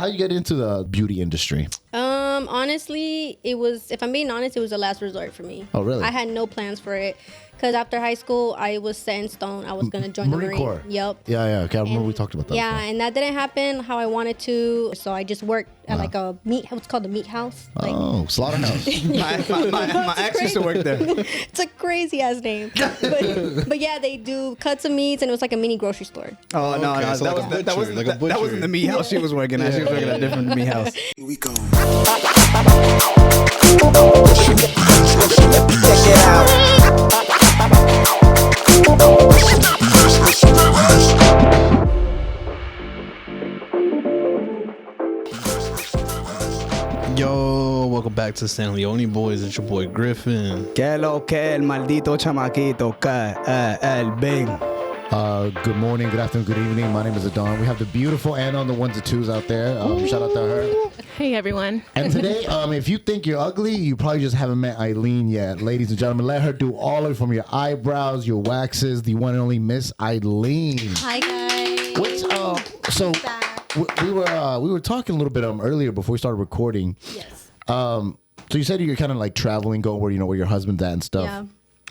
How you get into the beauty industry? Honestly, it was, if I'm being honest, it was a last resort for me. Oh, really? I had no plans for it. Because after high school, I was set in stone. I was going to join the Marine Corps. Yep. Yeah. Okay, I remember we talked about that. Yeah, before. and that didn't happen how I wanted to. So I just worked at like a meat, what's called the meat house. Like, slaughterhouse. My ex used to work there. It's a crazy ass name. But yeah, they do cuts of meats, and it was like a mini grocery store. Oh, no, Okay, no. so like a butcher, like a That butcher. wasn't the meat house she was working at. She was working at a different meat house. Here we go. Check it out. Yo, welcome back to San Leone Boys. It's your boy Griffin. Que lo que el maldito chamaquito que el Ben. Good morning, good afternoon, good evening. My name is Adon. We have the beautiful Anna on the ones and twos out there. Shout out to her. Hey everyone. And today, if you think you're ugly, you probably just haven't met Eileen yet. Ladies and gentlemen, let her do all of it, from your eyebrows, your waxes, the one and only Miss Eileen. Hi, guys. What's so we were talking a little bit earlier before we started recording. Yes. So you said you're kind of like traveling, going where your husband's at and stuff. Yeah.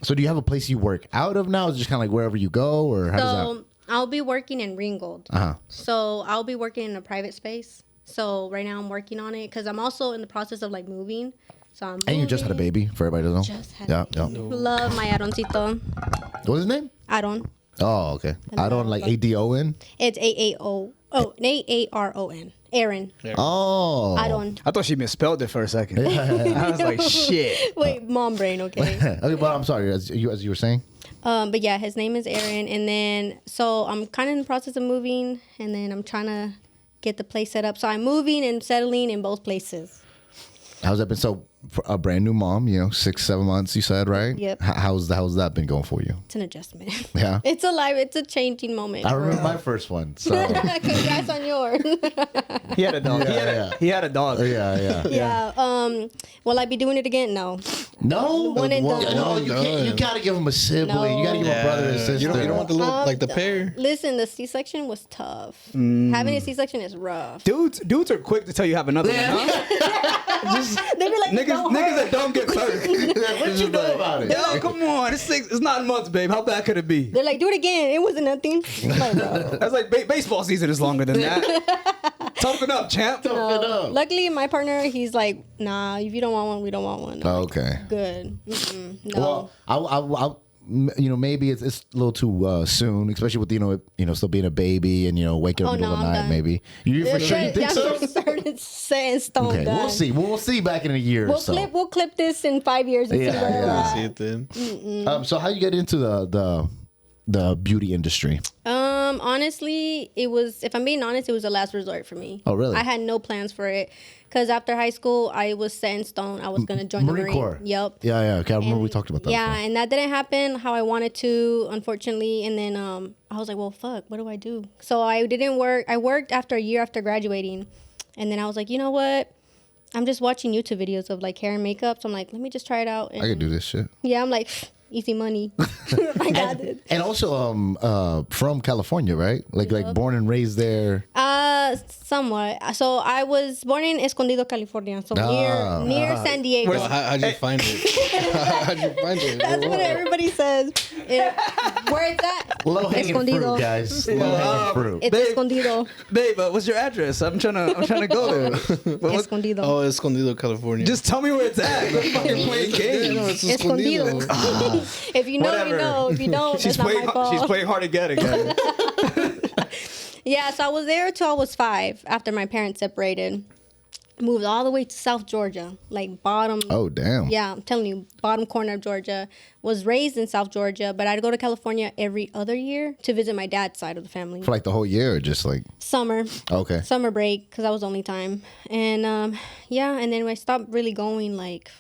So do you have a place you work out of now? Is it just kind of like wherever you go, or how does So I'll be working in Ringgold. Uh-huh. So I'll be working in a private space. So right now I'm working on it because I'm also in the process of like moving. So I'm moving. And you just had a baby, for everybody to know. Just had Yeah. Love my Aroncito. What's his name? Aron. Oh, okay. I don't like ADON. It's AAO. Oh, AARON. Aaron. Oh. Aron. I thought she misspelled it for a second. I was like, shit. Wait, mom brain, okay. Okay, but I'm sorry, as you were saying. But yeah, his name is Aaron. And then, so I'm kind of in the process of moving. And then I'm trying to get the place set up. So I'm moving and settling in both places. How's that been? So, for a brand new mom, 6-7 months, you said, right? Yep. How's that been going for you? It's an adjustment. Yeah. It's a changing moment. I remember my first one. So. Congrats on yours. He had a dog. He had a dog. Yeah. Yeah. Will I be doing it again? No. No. One and done. No, you can't. You gotta give him a sibling. No. You gotta give him a brother and sister. You don't want the little like the pair. Listen, the C-section was tough. Having a C-section is rough. Dudes are quick to tell you have another one, huh? They be like, Niggas that don't get birth. What you know about it? Yo, come on. It's 9 months, babe. How bad could it be? They're like, do it again. It wasn't nothing. I'm like, bro. That's like baseball season is longer than that. Toughen up, champ. Luckily, my partner, he's like, nah, if you don't want one, we don't want one. I'm like, Okay. good. No. Well, maybe it's a little too soon, especially with still being a baby and waking up in the middle of the night. done. Maybe you for sure. You think so? Started set in stone. Okay, done. we'll see. We'll see back in a year or so. We'll clip this in 5 years and see Yeah, where we're yeah. at. See it then. So how you get into the beauty industry? Honestly, it was, if I'm being honest, it was a last resort for me. Oh, really? I had no plans for it because after high school, I was set in stone. I was going to join the Marine Corps. Yep. Yeah. Okay, I remember we talked about that. Yeah, before. and that didn't happen how I wanted to, unfortunately. And then I was like, well, fuck, what do I do? So I didn't work. I worked after a year after graduating. And then I was like, you know what? I'm just watching YouTube videos of like hair and makeup. So I'm like, let me just try it out. And I could do this shit. yeah, I'm like, easy money. I got it. And also, from California, right? Like born and raised there. Somewhat. So I was born in Escondido, California. So near San Diego. Well, how'd you find it? How'd you find it? That's what everybody says. Where it's at? Low hanging fruit, guys. Low hanging fruit. It's Babe. Escondido. Babe, what's your address? I'm trying to go there. Escondido. Oh, Escondido, California. Just tell me where it's at. We're fucking playing games. No, it's Escondido. If you know, Whatever. you know. If you don't, She's that's not my fault. playing hard to get again. Yeah, so I was there till I was 5 after my parents separated. Moved all the way to South Georgia, like bottom. Oh, damn. Yeah, I'm telling you, bottom corner of Georgia. Was raised in South Georgia, but I'd go to California every other year to visit my dad's side of the family. For like the whole year, or just like Summer. okay. Summer break, because that was the only time. And yeah, and then I stopped really going, like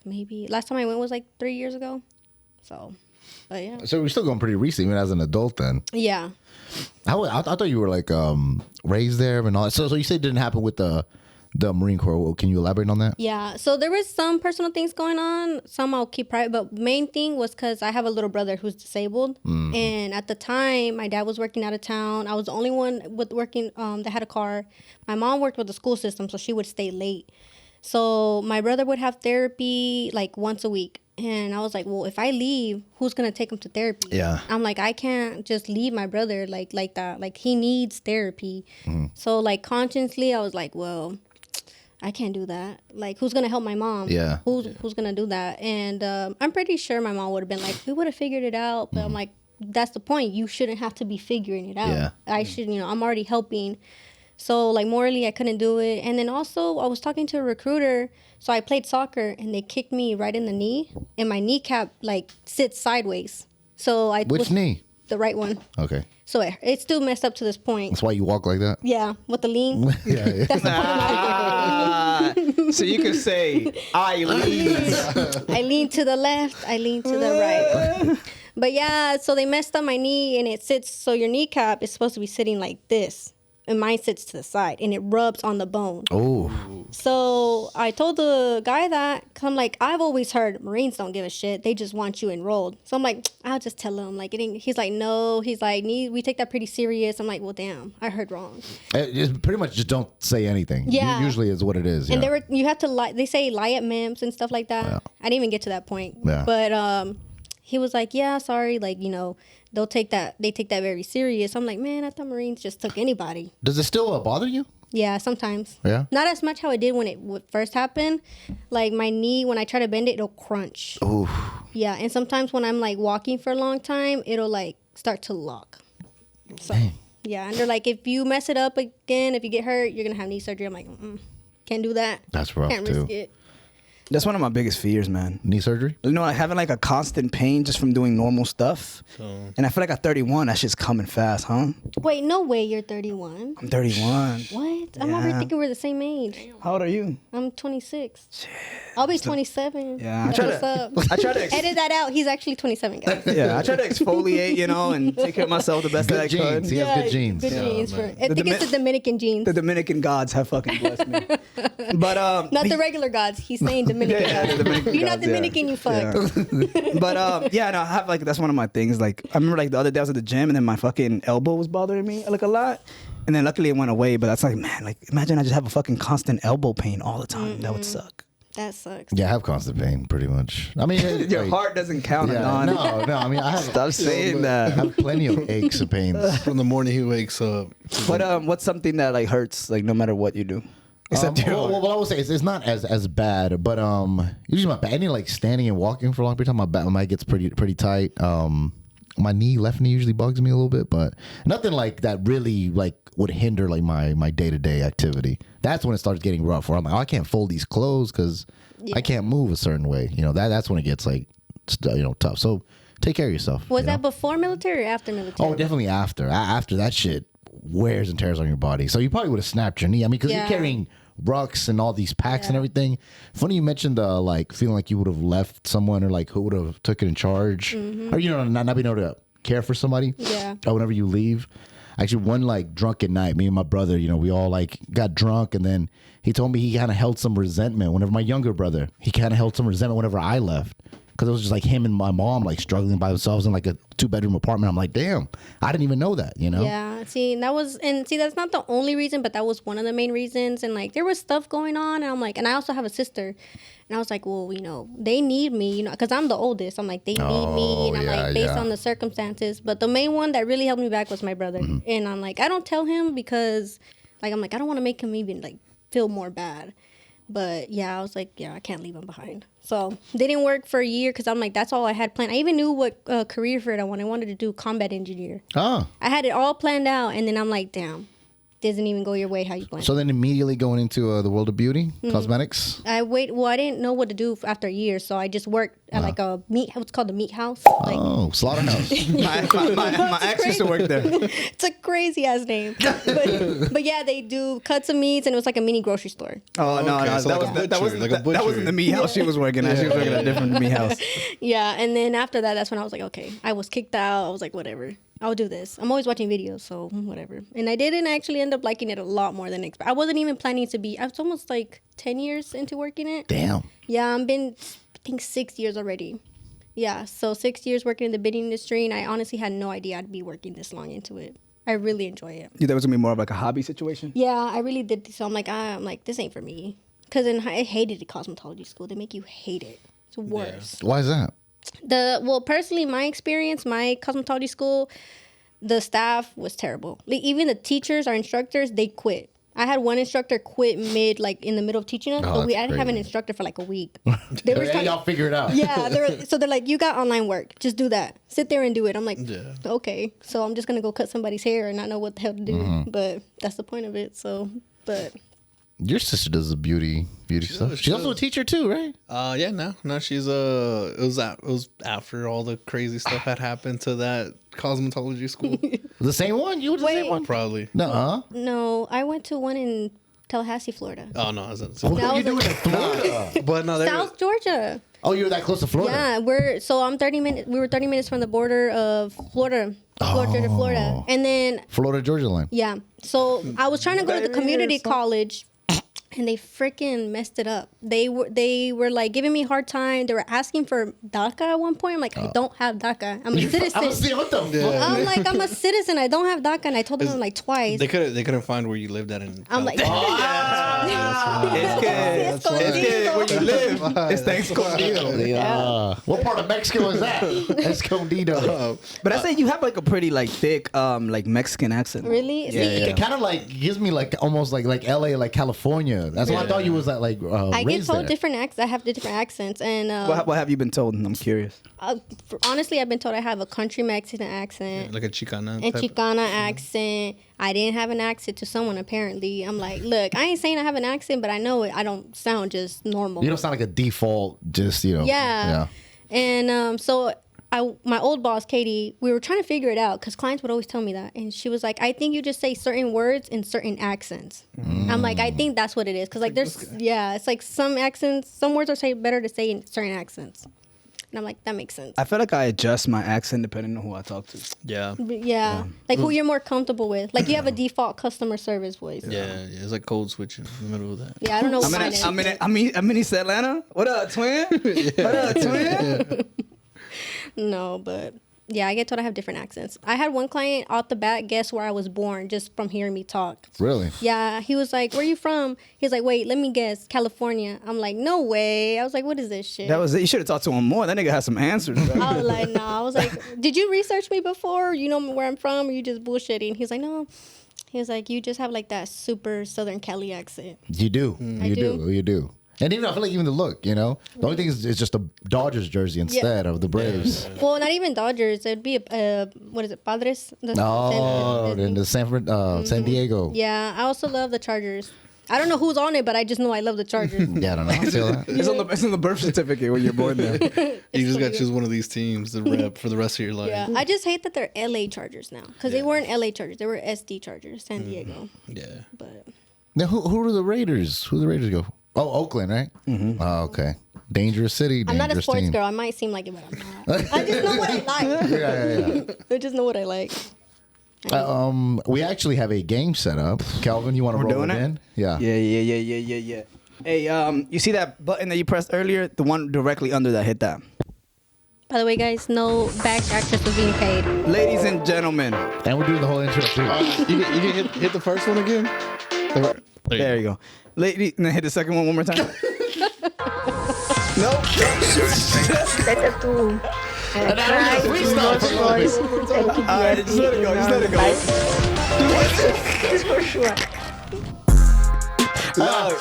maybe last time I went was like 3 years ago. So, but yeah. So we're still going pretty recent, even as an adult. Then Yeah. I thought you were like raised there and all that. So you said it didn't happen with the the Marine Corps. Can you elaborate on that? Yeah, so there was some personal things going on. Some I'll keep private, but main thing was because I have a little brother who's disabled, and at the time my dad was working out of town. I was the only one with working that had a car. My mom worked with the school system, so she would stay late. So my brother would have therapy like once a week. And I was like, well, if I leave, who's going to take him to therapy? Yeah. I'm like, I can't just leave my brother like that. Like, he needs therapy. So, like, consciously, I was like, well, I can't do that. Like, who's going to help my mom? Yeah. Who's going to do that? And I'm pretty sure my mom would have been like, we would have figured it out. But I'm like, that's the point. You shouldn't have to be figuring it out. Yeah. I should, I'm already helping. So, like, morally, I couldn't do it. And then also, I was talking to a recruiter. So I played soccer, and they kicked me right in the knee, and my kneecap, like, sits sideways. So I Which knee? The right one. Okay. So it's still messed up to this point. That's why you walk like that? Yeah, with the lean. Yeah. That's the point. So you could say, I lean. I lean to the left, I lean to the right. But yeah, so they messed up my knee, and it sits, so your kneecap is supposed to be sitting like this. And mine sits to the side, and it rubs on the bone. Oh. So I told the guy that, I'm like, I've always heard Marines don't give a shit. They just want you enrolled. So I'm like, I'll just tell him. Like, he's like, no. He's like, we take that pretty serious. I'm like, well, damn, I heard wrong. Just pretty much just don't say anything. Yeah. Usually is what it is. And Yeah. you have to lie. They say lie at MIMS and stuff like that. Yeah. I didn't even get to that point. Yeah. But he was like, yeah, sorry. Like, they take that very serious. I'm like, man, I thought Marines just took anybody. Does it still bother you? Yeah, sometimes. Yeah? Not as much how it did when it first happened. Like, my knee, when I try to bend it, it'll crunch. Oof. Yeah, and sometimes when I'm, like, walking for a long time, it'll, like, start to lock. So, yeah, and they're like, if you mess it up again, if you get hurt, you're going to have knee surgery. I'm like, can't do that. That's rough, Can't too. risk it. That's one of my biggest fears, man. Knee surgery? Like having like a constant pain just from doing normal stuff. And I feel like at 31, that shit's coming fast, huh? Wait, no way you're 31. I'm 31. What? I'm over here thinking we're the same age. How old are you? I'm 26. I'll be 27. Yeah, That's what's up. I try to Edit that out. He's actually 27, guys. I try to exfoliate, and take care of myself the best that I Good could. genes. He has good genes. Good genes. I think it's the Dominican genes. The Dominican gods have fucking blessed me. But Not the regular gods. He's saying Dominican Yeah, gods. the Dominican You're not gods, yeah. Dominican, you fuck. Yeah. But no, I have like that's one of my things. Like I remember like the other day I was at the gym and then my fucking elbow was bothering me like a lot. And then luckily it went away. But that's like, man, like imagine I just have a fucking constant elbow pain all the time. That would suck. That sucks. Yeah, I have constant pain pretty much. I mean, Your heart doesn't count. Yeah, Don. no. I mean, I have. Stop saying I that. have plenty of aches and pains. From the morning he wakes up. But what's something that like hurts like no matter what you do? Except your heart. well, I would say it's not as bad, but usually my back, any like standing and walking for a long period of time, my back gets pretty tight. My left knee usually bugs me a little bit, but nothing like that really like would hinder like my day-to-day activity. That's when it starts getting rough. Where I'm like, I can't fold these clothes because I can't move a certain way. That's when it gets like tough. So take care of yourself. Was that before military or after military? Oh, definitely after. After that shit wears and tears on your body. So you probably would have snapped your knee. I mean, because you're carrying rucks and all these packs and everything. Funny you mentioned like feeling like you would have left someone or like who would have took it in charge, or not being able to care for somebody. Yeah. Or whenever you leave. Actually, one like drunken night, me and my brother, we all like got drunk, and then he told me he kind of held some resentment. Whenever my younger brother, he kind of held some resentment whenever I left. Because it was just like him and my mom like struggling by themselves in like a 2-bedroom apartment. I'm like, damn, I didn't even know that, Yeah, that's not the only reason, but that was one of the main reasons. And like there was stuff going on, and I'm like, and I also have a sister, and I was like, well, they need me, because I'm the oldest. I'm like, they need me, and I'm like, based on the circumstances. But the main one that really held me back was my brother, and I'm like, I don't tell him because, like, I'm like, I don't want to make him even like feel more bad. But yeah, I was like, I can't leave him behind. So they didn't work for a year because I'm like, that's all I had planned. I even knew what career for it I wanted. I wanted to do combat engineer. Oh. I had it all planned out, and then I'm like, damn, doesn't even go your way how you planned. So then immediately going into the world of beauty, cosmetics? I didn't know what to do after a year, so I just worked at like a what's called the meat house. Like, Slaughterhouse. my ex used to work there. it's a crazy ass name. But yeah, they do cuts of meats, and it was like a mini grocery store. Oh no, Okay, so that wasn't butcher. the meat house she was working at. She was working at a different meat house. Yeah, and then after that, that's when I was like, okay. I was kicked out. I was like, whatever. I'll do this. I'm always watching videos, so whatever. And I didn't actually end up liking it a lot more than expected. I wasn't even planning to be. I was almost like 10 years into working it. Damn. Yeah, I've been, I think, 6 years already. Yeah, so 6 years working in the bidding industry, and I honestly had no idea I'd be working this long into it. I really enjoy it. You thought it was gonna be more of like a hobby situation? Yeah, I really did. So I'm like, this ain't for me. Because I hated the cosmetology school. They make you hate it. It's worse. Why is that? Well, personally, my experience, my cosmetology school, the staff was terrible. Like, even the teachers, our instructors, they quit. I had one instructor quit in the middle of teaching us, but I didn't have an instructor for like a week. They were Hey, y'all figure it out. Yeah, they're like, you got online work, just do that. Sit there and do it. I'm like, okay. So I'm just gonna go cut somebody's hair and not know what the hell to do. But that's the point of it. So, but Your sister does the beauty stuff. She's also a teacher too, right? Yeah, no, she's it was after all the crazy stuff had happened to that cosmetology school. The same one? You were the same one? Probably. No. no, I went to one in Tallahassee, Florida. Oh no, I wasn't. What That are you was doing in Florida? But no, South Georgia. Oh, you were that close to Florida? Yeah, I'm 30 minutes. We were 30 minutes from the border of Florida, Georgia, Florida, and then Florida Georgia line. yeah. So I was trying to go to the community college, and they freaking messed it up. They were like giving me a hard time. They were asking for DACA at one point. I'm like, I don't have DACA. I'm a citizen. What the fuck? I'm like, I'm a citizen. I don't have DACA, and I told them like twice. They couldn't find where you lived at in I'm like, It's where you live. It's the escondido. What part of Mexico is that? Escondido. But I say you have like a pretty like thick like Mexican accent. really? Yeah, See, It kind of like gives me like almost like LA, like California. That's why I thought you was like I get raised told there. different accents. I have different accents, and What have you been told? I'm curious. honestly, I've been told I have a country Mexican accent. like a Chicana. And type. Chicana accent. I didn't have an accent to someone apparently. I'm like, look, I ain't saying I have an accent, but I know it. I don't sound just normal. You don't sound like a default, just Yeah. And so my old boss, Katie, we were trying to figure it out because clients would always tell me that. And she was like, I think you just say certain words in certain accents. I'm like, I think that's what it is. Because like it's like some accents, some words are better to say in certain accents. And I'm like, that makes sense. I feel like I adjust my accent depending on who I talk to. Yeah. But yeah. Like who you're more comfortable with. Like you have a default customer service voice. Yeah, it's like code switching in the middle of that. Yeah, I don't know what mine is. I'm in East Atlanta. What up, twin? What up, twin? No, but yeah, I get told I have different accents. I had one client off the bat guess where I was born just from hearing me talk. Really? Yeah, he was like, where you from? He's like, wait, let me guess, California. I'm like, no way. I was like, what is this shit? That was it. You should have talked to him more. That nigga had some answers. Bro. I was like, no. I was like, did you research me before? You know where I'm from? Or you just bullshitting? He's like, no. He was like, you just have like that super Southern Cali accent. You do. You do. You do. And even I feel like even the look, the only thing is it's just a Dodgers jersey instead of the Braves. Well, not even Dodgers. It'd be what is it, Padres? In the San Diego. Yeah, I also love the Chargers. I don't know who's on it, but I just know I love the Chargers. Yeah, I don't know. I feel that. It's on the birth certificate when you're born there. You just got to choose one of these teams to rep for the rest of your life. Yeah, I just hate that they're LA Chargers now because they weren't LA Chargers. They were SD Chargers, San Diego. Yeah. But Now, who are the Raiders? Who do the Raiders go? Oh, Oakland, right? Mm-hmm. Oh, okay. Dangerous city. I'm not a dangerous sports team. girl. I might seem like it, but I'm not. I just know what I like. Yeah. I just know what I like. We actually have a game set up. Calvin, you want to roll doing it it? in? Yeah. Yeah. Hey, you see that button that you pressed earlier? The one directly under that. Hit that. By the way, guys, no back actress was being paid. Ladies and gentlemen. And we're doing the whole intro too. You can hit the first one again? There you go. Lady, and then hit the second one more time. No. Better to try to do those voice Alright, just let it go. Just let it go. This for sure. Look,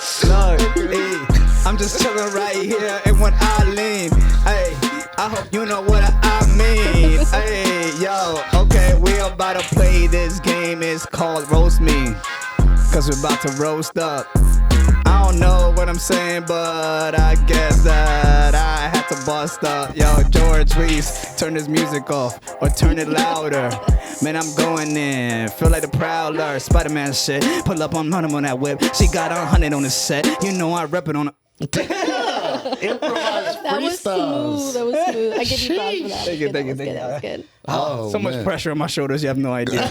hey, I'm just chilling right here in one Eileen. Hey, I hope you know what I mean. Hey, yo, okay, we about to play this game. It's called Roast Me. Cause we're about to roast up. I don't know what I'm saying, but I guess that I have to bust up. Yo, George Reese, turn this music off or turn it louder. Man, I'm going in, feel like the Prowler, Spider-Man shit. Pull up on him on that whip. She got 100 on the set. You know I rep it on. Improvised That was freestyles. smooth. That was smooth. I give you props for that. Thank you, thank you, thank you. That was good. Oh, So much man. pressure on my shoulders. You have no idea.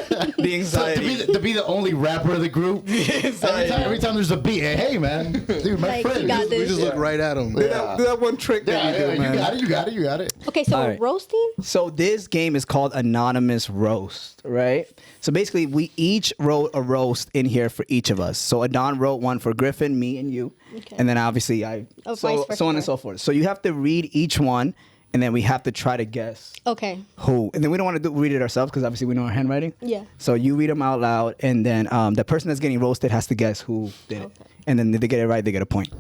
The To anxiety. be the only rapper of the group. Every time there's a beat, hey man, dude, my Like, friend. you got We this. just look right at him. Do that one trick that you do, man. you got it. Okay, so All right. roasting. So this game is called Anonymous Roast, right? So basically, we each wrote a roast in here for each of us. So Adon wrote one for Griffin, me, and you, Okay. and then obviously I. Oh, so vice versa. so on and so forth. So you have to read each one, and then we have to try to guess Okay. who. And then we don't want to read it ourselves because obviously we know our handwriting. Yeah. So you read them out loud, and then the person that's getting roasted has to guess who did it. Okay. And then if they get it right, they get a point.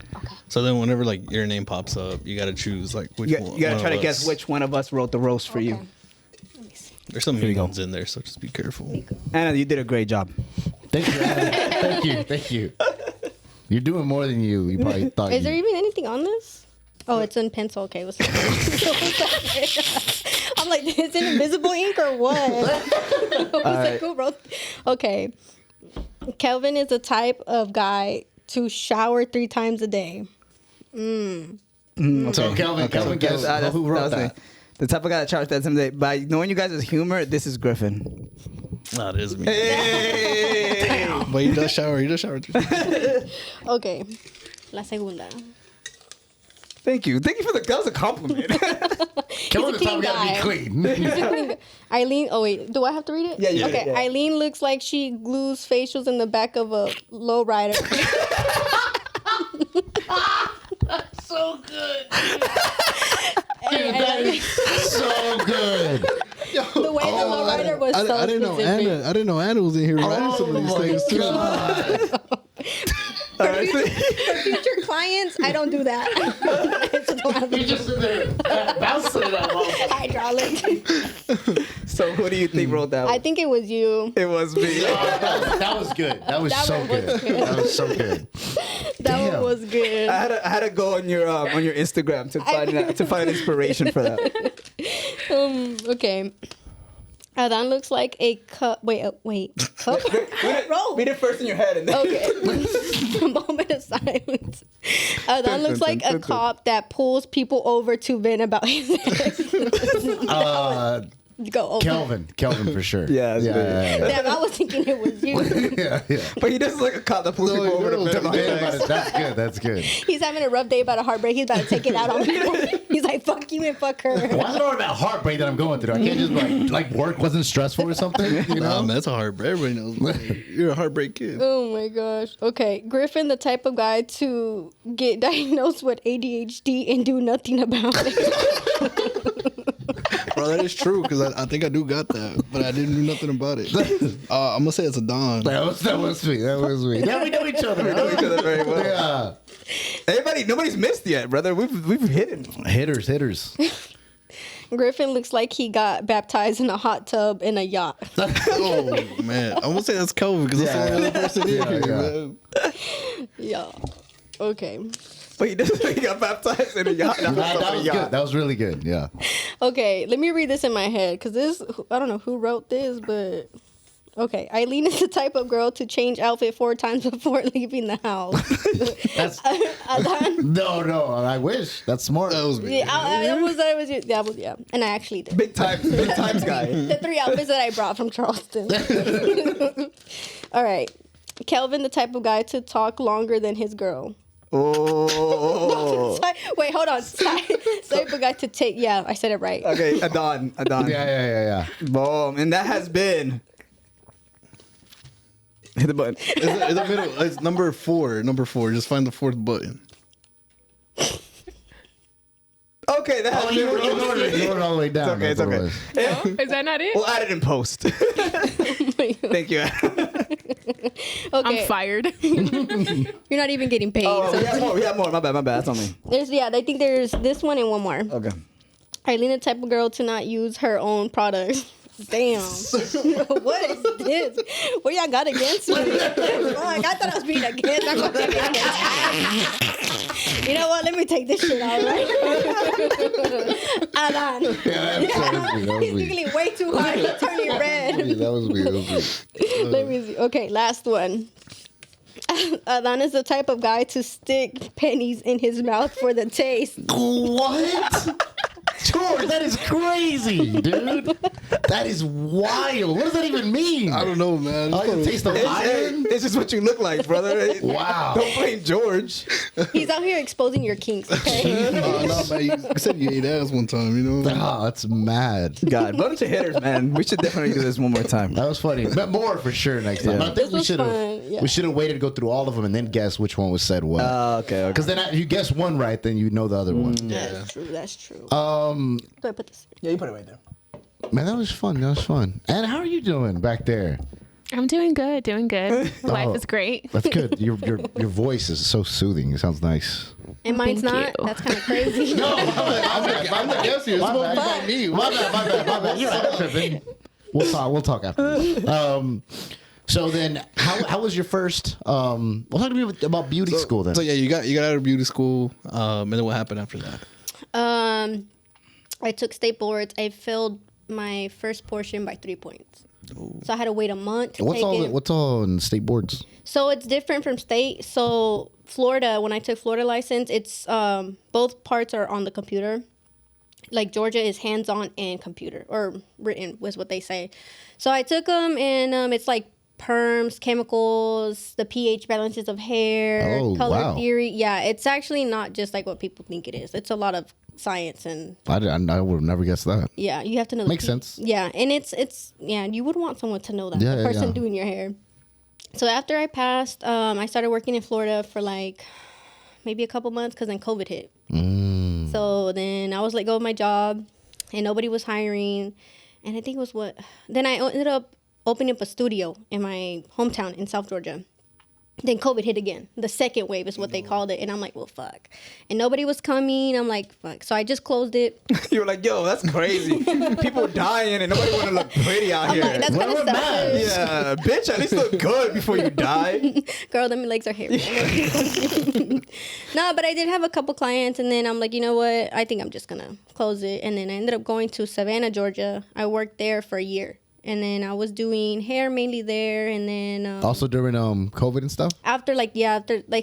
So then whenever like your name pops up, you gotta choose like which You, one. you gotta one try of to guess us. which one of us wrote the roast for you. Okay. Let me see. There's some Here we mean go. ones in there, so just be careful. Anna, you did a great job. Thank you, Adam. Thank you. You're doing more than you probably thought. Is there you. even anything on this? Oh, it's in pencil. Okay, what's I'm like, is it invisible ink or what? I was like, who wrote? Okay, Kelvin is the type of guy to shower 3 times a day. So Kelvin, guess who wrote that? me. The type of guy that charged that someday. By knowing you guys' humor, this is Griffin. Nah, it is me. Hey! But he does shower. He does shower. Okay, la segunda. Thank you. Thank you for that was a compliment. Kelvin, the clean time gotta guy. be clean. Eileen, oh wait, do I have to read it? Yeah, you Okay, do, yeah. Eileen looks like she glues facials in the back of a lowrider. So good. And So good. the way the lowrider was so I didn't know specific. Anna. I didn't know Anna was in here writing some of these things too. God. All right. For future clients, I don't do that. I just don't have You the just sit there bouncing it out. hydraulic. So who do you think wrote that I one? think it was you. It was me. That was good. That was That so one was good. good. That was so good. That Damn. one was good. I had to go on your Instagram to find inspiration for that. Okay. Adan looks like a cup. Wait. Cup? Roll. Read it first in your head and then. Okay. A moment of silence. Adan looks like a cop that pulls people over to vent about his Go over. Kelvin for sure. Yeah, that's good. Damn, I was thinking it was you. yeah. But he does like a cop that pulls people over to bed about his That's good. That's good. He's having a rough day about a heartbreak. He's about to take it out on people. He's like, fuck you and fuck her. Why is it all about heartbreak that I'm going through? I can't just like work wasn't stressful or something. You Nah, know? man, that's a heartbreak. Everybody knows. You're a heartbreak kid. Oh my gosh. Okay. Griffin, the type of guy to get diagnosed with ADHD and do nothing about it. Bro, that is true because I think I do got that, but I didn't do nothing about it. I'm gonna say it's a Don. That was me. That was me. Now we know each other. We know each other very well. Yeah. Nobody's missed yet, brother. We've hit it. Hitters. Griffin looks like he got baptized in a hot tub in a yacht. Oh man, I'm gonna say that's Kobe because that's the only other person in here, man. Yeah. Okay. But he doesn't. He got baptized in a yacht. That was good. That was really good. Yeah. Okay. Let me read this in my head because this, I don't know who wrote this, but. Okay, Eileen is the type of girl to change outfit 4 times before leaving the house. That's Adan, no. I wish. That's smart. That was me. yeah, I was that was you. That was yeah, and I actually did. Big times guy. The 3 outfits that I brought from Charleston. All right, Kelvin, the type of guy to talk longer than his girl. Oh. Wait, hold on. Type of guy to take. Yeah, I said it right. Okay, Adon. Yeah. Boom, and that has been. Hit the button. It's the middle. It's number 4. Number 4. Just find the 4th button. Okay, that has been. You wrote it all the way down. It's okay. That's what it was. Is that not it? We'll add it in post. Thank you. Okay, I'm fired. you're not even getting paid. Oh, so we have more. My bad. That's on me. I think there's this one and one more. Okay. Eileen, the type of girl to not use her own products. Damn. What is this? What y'all got against me? Fuck, I thought I was being against. I'm gonna take it against. You know what? Let me take this shit out, right? Alan. That was He's me. giggling way too hard. He's turning red. That was me. Let me see. Okay, last one. Adán is the type of guy to stick pennies in his mouth for the taste. What? George, that is crazy, dude. That is wild. What does that even mean? I don't know, man. Oh, you taste the iron? It's just what you look like, brother. Wow. Don't blame George. He's out here exposing your kinks, okay? No, man. You said you ate ass one time, you know? Oh, that's mad. God, bunch of hitters, man. We should definitely do this one more time. That was funny. But more for sure next time. Yeah. But I think This we was should fun, yeah. have waited to go through all of them and then guess which one was said what. Okay. Because then if you guess one right, then you know the other one. That's true. That's true. Do I put this? Yeah, you put it right there. Man, that was fun. That was fun. And how are you doing back there? I'm doing good. Life Oh. is great. That's good. Your voice is so soothing. It sounds nice. And mine's Thank not. you. That's kind of crazy. I'm not guessing. It's supposed to be about me. My bad. You're right. I'm tripping. We'll talk after this. So then, how was your first? Well, talk to me about beauty school then. So yeah, you got out of beauty school, and then what happened after that? I took state boards. I failed my first portion by 3 points. So I had to wait a month to take it. What's all in state boards? So it's different from state. So Florida, when I took Florida license, it's both parts are on the computer. Like Georgia is hands-on and computer, or written was what they say. So I took them, and it's like perms, chemicals, the pH balances of hair, Oh, color wow. theory. Yeah, it's actually not just like what people think it is. It's a lot of science, and I would have never guessed that. yeah, you have to know. Makes sense. Yeah, and it's yeah, you would want someone to know that. Yeah, The yeah, person yeah. doing your hair. So after I passed, I started working in Florida for like maybe a couple months because then COVID hit. So then I was let go of my job, and nobody was hiring, and I think it was what. Then I ended up opening up a studio in my hometown in South Georgia. Then COVID hit again. The second wave is what they called it. And I'm like, well, fuck. And nobody was coming. I'm like, fuck. So I just closed it. You were like, yo, that's crazy. People dying and nobody want to look pretty out I'm here. like, that's kind of Wear a mask. selfish. Yeah, bitch, at least look good before you die. Girl, them legs are hairy. No, but I did have a couple clients. And then I'm like, you know what? I think I'm just going to close it. And then I ended up going to Savannah, Georgia. I worked there for a year. And then I was doing hair mainly there. And then Also during COVID and stuff. after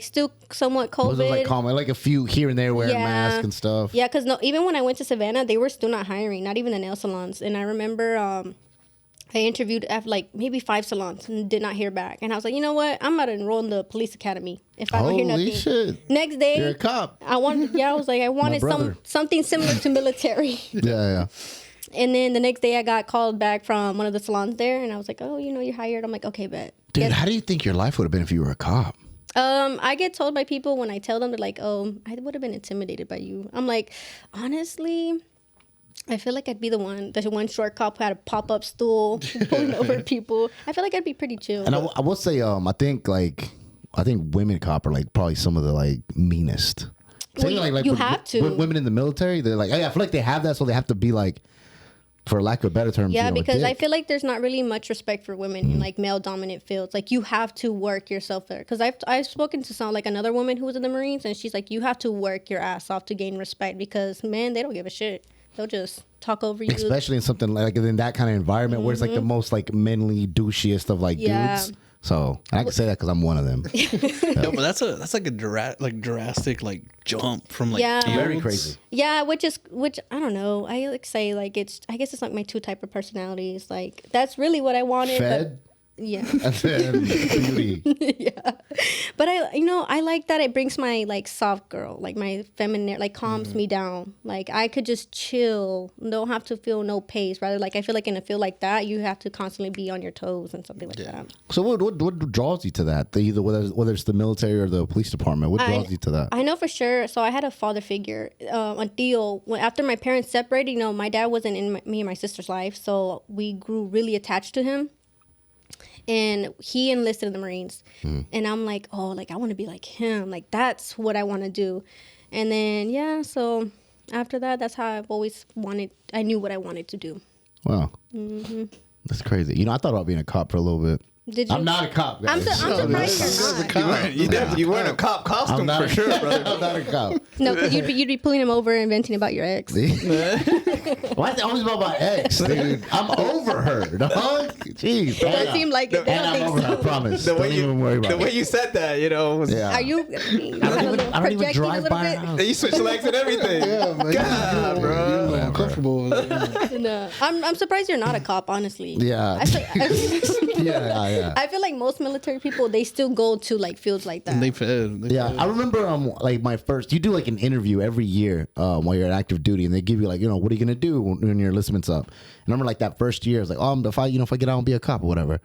still somewhat COVID. Was it like common, like a few here and there wearing masks and stuff? Yeah, because even when I went to Savannah, they were still not hiring, not even the nail salons. And I remember I interviewed at like maybe 5 salons and did not hear back. And I was like, you know what? I'm about to enroll in the police academy if I don't hear Holy nothing. shit. Next day, You're a cop. I wanted brother. something similar to military. Yeah. And then the next day, I got called back from one of the salons there, and I was like, oh, you're hired. I'm like, okay, bet. Dude, Yes. how do you think your life would have been if you were a cop? I get told by people when I tell them, they're like, oh, I would have been intimidated by you. I'm like, honestly, I feel like I'd be the one short cop who had a pop-up stool pulling over people. I feel like I'd be pretty chill. And I will say, I think women cop are like probably some of the like meanest. Well, you have to. Women in the military, they're like, I feel like they have that, so they have to be like, for lack of a better term. Yeah, a because I dick. feel like there's not really much respect for women in like male dominant fields. Like you have to work yourself there. Because I've spoken to like another woman who was in the Marines, and she's like, you have to work your ass off to gain respect because men, they don't give a shit. They'll just talk over you. especially in something like in that kind of environment where it's like the most like manly douchiest of like Yeah. dudes. So and I can say that because I'm one of them. No, but that's like a drastic like jump from like Yeah. Very fields. crazy. Yeah, which I don't know. I like say like I guess it's like my 2 type of personalities. Like that's really what I wanted. Fed But, yeah. and then beauty. Yeah. But I like that it brings my like soft girl, like my feminine, like calms me down. Like I could just chill, don't have to feel no pace. Rather, like I feel like in a field like that, you have to constantly be on your toes and something like that. So what draws you to that? Either whether it's the military or the police department, what draws you to that? I know for sure. So I had a father figure until after my parents separated. My dad wasn't in me and my sister's life, so we grew really attached to him. And he enlisted in the Marines. And I'm like, oh, like I want to be like him. Like that's what I want to do. And then, yeah, so after that, that's how I've always wanted. I knew what I wanted to do. Wow. That's crazy. I thought about being a cop for a little bit. Did you? I'm not a cop, I'm guys. surprised you're not. You wearing a cop costume I'm not for sure, brother. I'm not a cop. No, because you'd be pulling him over and venting about your ex. See? Why is it always about my ex, dude? I'm over her, dog. Jeez. It does seem like it. They And don't I'm think over her, I so. promise. The Don't way even worry about the it. way you said that, you know, was, Yeah. Are you? I don't even drive by her house. you switch legs and everything. Yeah, man. God, bro. You're a little uncomfortable. No, I'm surprised you're not a cop, honestly. Yeah. Yeah. I feel like most military people, they still go to like fields like that. They fed. Yeah, I remember like my first. You do like an interview every year while you're at active duty, and they give you like, what are you gonna do when your enlistment's up? And I remember like that first year, I was like, if I get out and be a cop or whatever.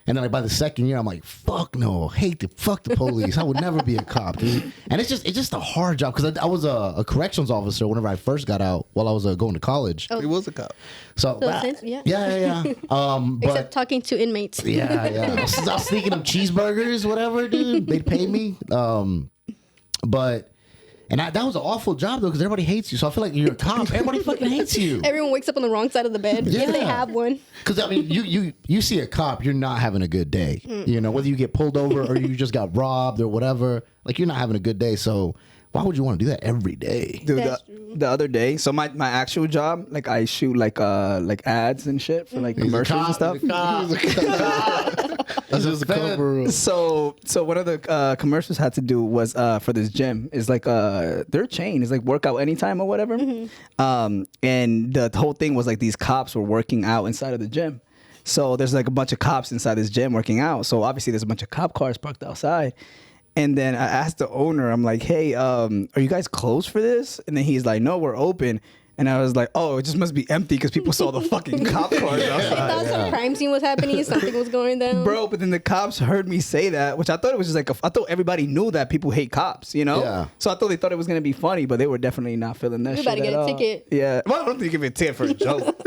And then like by the second year, I'm like, fuck no, fuck the police. I would never be a cop, dude. And it's just a hard job because I was a corrections officer whenever I first got out while I was going to college. Oh. He was a cop. So since- yeah. yeah. But Except talking to inmates. yeah. I was sneaking them cheeseburgers, whatever, dude. They'd pay me. But that was an awful job though, because everybody hates you. So I feel like you're a cop. Everybody fucking hates you. Everyone wakes up on the wrong side of the bed if they Yeah. have one. Because I mean, you see a cop, you're not having a good day. Whether you get pulled over or you just got robbed or whatever, like you're not having a good day. So why would you want to do that every day? Dude, That's the other day, so my actual job, like I shoot like ads and shit for like commercials and stuff. That's just a cover. So one of the commercials had to do was for this gym. It's like their chain is like workout anytime or whatever. And the whole thing was like these cops were working out inside of the gym. So there's like a bunch of cops inside this gym working out. So obviously there's a bunch of cop cars parked outside. And then I asked the owner, I'm like, hey, are you guys closed for this? And then he's like, no, we're open. And I was like, oh, it just must be empty because people saw the fucking cop cars They outside. thought some crime scene was happening, something was going down. Bro, but then the cops heard me say that, which I thought it was just like, I thought everybody knew that people hate cops, Yeah. So I thought they thought it was going to be funny, but they were definitely not feeling that You shit better get at a all. ticket. Yeah. Well, I don't think you give me a ticket for a joke.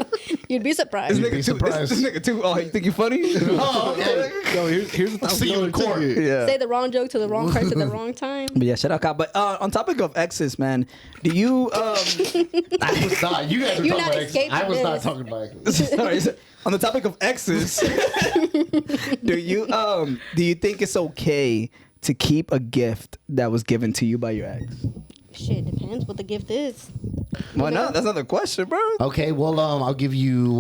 You'd be surprised. This You'd be nigga too, surprised. this nigga too, oh, you think you funny? Oh, okay. Yo, here's a See you in court. Yeah. Say the wrong joke to the wrong person at the wrong time. But yeah, shout out, cop. But on topic of exes, man, do you I was not. You guys were You're talking not about escaping I was not this. talking about exes. sorry, on the topic of exes, do you think it's okay to keep a gift that was given to you by your ex? Shit, depends what the gift is. Why not? That's not the question, bro. Okay, well, I'll give you.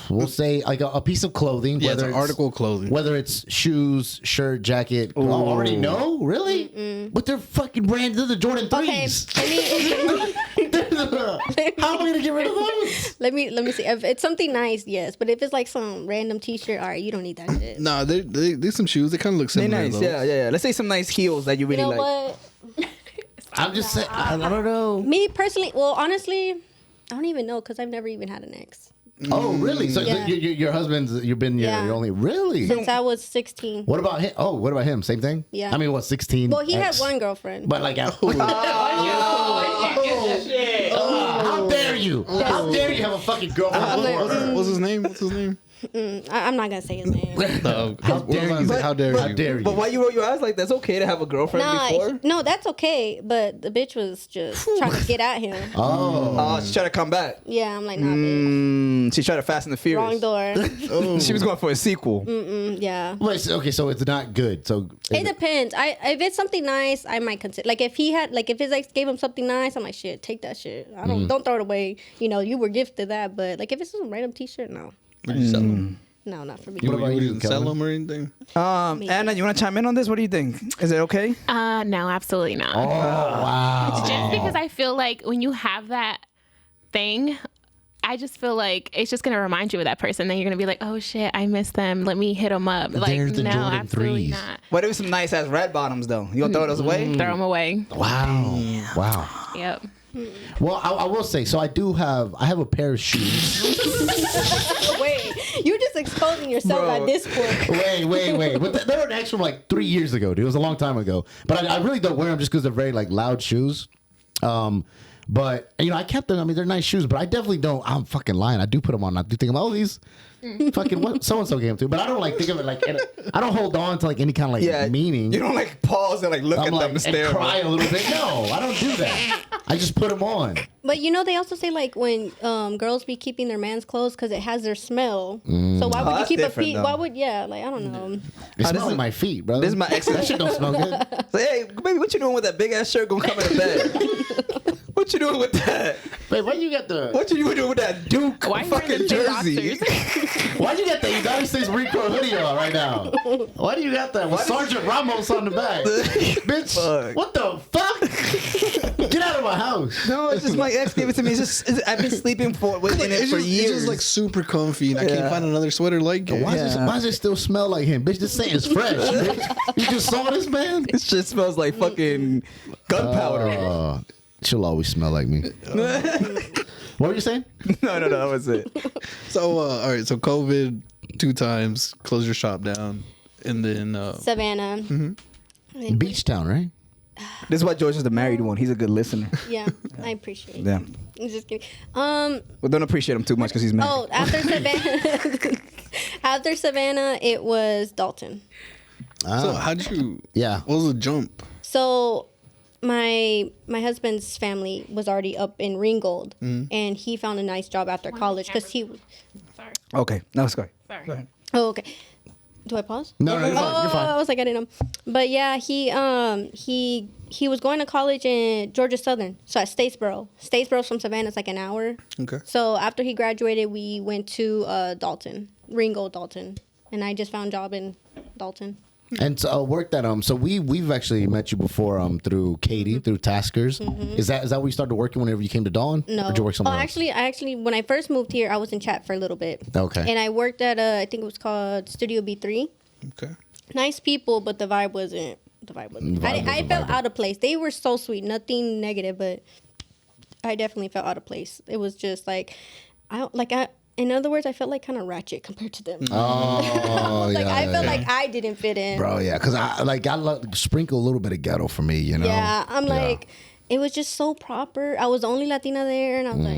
We'll say like a piece of clothing. Yeah, it's whether an article of clothing. Whether it's shoes, shirt, jacket. Oh, already know? Really? But they're fucking brand. They're the Jordan Okay, 3s. How am I gonna get rid of those? let me see. If it's something nice, yes. But if it's like some random T-shirt, all right, you don't need that shit. Nah, they some shoes. They kind of look They similar. nice, though. yeah. Let's say some nice heels that you You really know like. what? I'm just saying. I don't know. Me personally, well, honestly, I don't even know because I've never even had an ex Oh, really? So Yeah. your husband's. You've been your only. Really? since I was 16. What about him? Oh, what about him? Same thing. Yeah. I mean, what 16? Well, he had ex? one girlfriend. But like, how dare you? How dare you have a fucking girlfriend? What's his name? What's his name? I'm not gonna say his name. No. How dare you? How dare How you? dare you? But why you roll your eyes like that's okay to have a girlfriend before? No, that's okay. But the bitch was just trying to get at him. Oh. Oh, she's trying to come back. Yeah, I'm like, nah, bitch. She's trying to Fast and the Furious. Wrong door. She was going for a sequel. Yeah. Wait, okay, so it's not good. So It depends. If it's something nice, I might consider. Like if his ex gave him something nice, I'm like, shit, take that shit. Don't throw it away. You were gifted that. But like if it's some random T-shirt, no, Would you sell them? no, not for me. You about would you, even sell Kelvin? them or anything? Anna, you want to chime in on this? What do you think? Is it okay? No, absolutely not. Oh wow. Just because I feel like when you have that thing, I just feel like it's just gonna remind you of that person. Then you're gonna be like, oh shit, I miss them. Let me hit them up. Like, There's the no, Jordan absolutely 3s. not. What if some nice ass red bottoms though? You gonna throw those away? Throw them away. Wow. Wow. Yep. Well, I will say, so I have a pair of shoes. Wait, you're just exposing yourself Bro. at this point. Wait. But they were an ex from like 3 years ago, dude. It was a long time ago. But I really don't wear them just because they're very like loud shoes. But I kept them. I mean, they're nice shoes, but I definitely don't. I'm fucking lying. I do put them on. I do think, oh, these fucking what so and so gave them to. But I don't like think of it like. I don't hold on to like any kind of like meaning. You don't like pause and like look I'm at like them and stare. and cry a little bit. No, I don't do that. I just put them on. But they also say like when girls be keeping their man's clothes because it has their smell. So why would you that's keep a different, feet? though. Why would like I don't know. It smells like my feet, bro. this is my ex- That shit don't smell good. Say, hey, baby, what you doing with that big ass shirt gonna come in the bed? What you doing with that? Wait, why you got the? What you doing with that Duke Why are you wearing fucking the same jersey? boxers? Why you got the United States Marine Corps hoodie on right now? Why do you got that with Sergeant Ramos on the back? Bitch, Fuck. what the fuck? Get out of my house. No, it's just my ex gave it to me. I've been sleeping in it for years. It's just like super comfy, and I can't find another sweater like it. Why does it still smell like him? Bitch, this thing is fresh. Bitch. You just saw this man? This shit smells like fucking gunpowder. She'll always smell like me. What were you saying? No, that was it. So, all right. So, COVID 2 times, close your shop down, and then Savannah. Beach town, right? This is why George is the married one. He's a good listener. Yeah, I appreciate it. Yeah. I'm just kidding. Well, don't appreciate him too much because he's married. Oh, after Savannah, it was Dalton. so how'd you? Yeah. What was the jump? So my husband's family was already up in Ringgold, and he found a nice job after college because he. Sorry. Okay. No, let's go. Sorry. Go ahead. Oh, okay. Do I pause? No, you're fine. You're fine. I was like, I didn't know. But yeah, he was going to college in Georgia Southern, so at Statesboro. Statesboro's from Savannah. It's like an hour. Okay. So after he graduated, we went to Dalton, Ringgold, Dalton, and I just found a job in Dalton. And so worked at so we've actually met you before through Katie through Taskers. Is that where you started working whenever you came to Dawn? No. Or did you work somewhere else? Actually, when I first moved here, I was in chat for a little bit. Okay. And I worked at I think it was called Studio B3. Okay. Nice people, but the vibe wasn't. I wasn't felt vibing. out of place. They were so sweet, nothing negative, but I definitely felt out of place. It was just like, in other words, I felt like kind of ratchet compared to them. Oh, Like yeah. I felt like I didn't fit in. Bro, yeah, because I sprinkle a little bit of ghetto for me, you know? Yeah, I'm like, it was just so proper. I was the only Latina there, and I was like,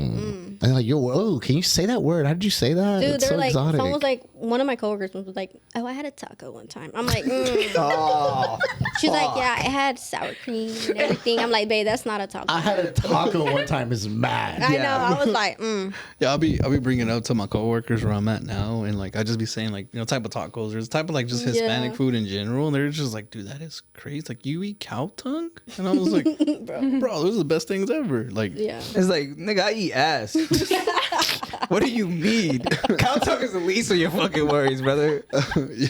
And like, yo, can you say that word? How did you say that? Dude, It's they're so like, exotic. someone was like, one of my coworkers was like, oh, I had a taco one time. I'm like, Oh, She's like, yeah, it had sour cream and everything. I'm like, babe, that's not a taco. I had a taco one time is mad. I know. I was like, Yeah, I'll be bringing it up to my coworkers where I'm at now, and like I just be saying like type of tacos, there's type of like just Hispanic Yeah. food in general, and they're just like, dude, that is crazy. Like you eat cow tongue, and I was like, bro, those are the best things ever. Like, yeah. it's like, nigga, I eat ass. What do you mean? Cow tongue is the least of your fucking worries, brother.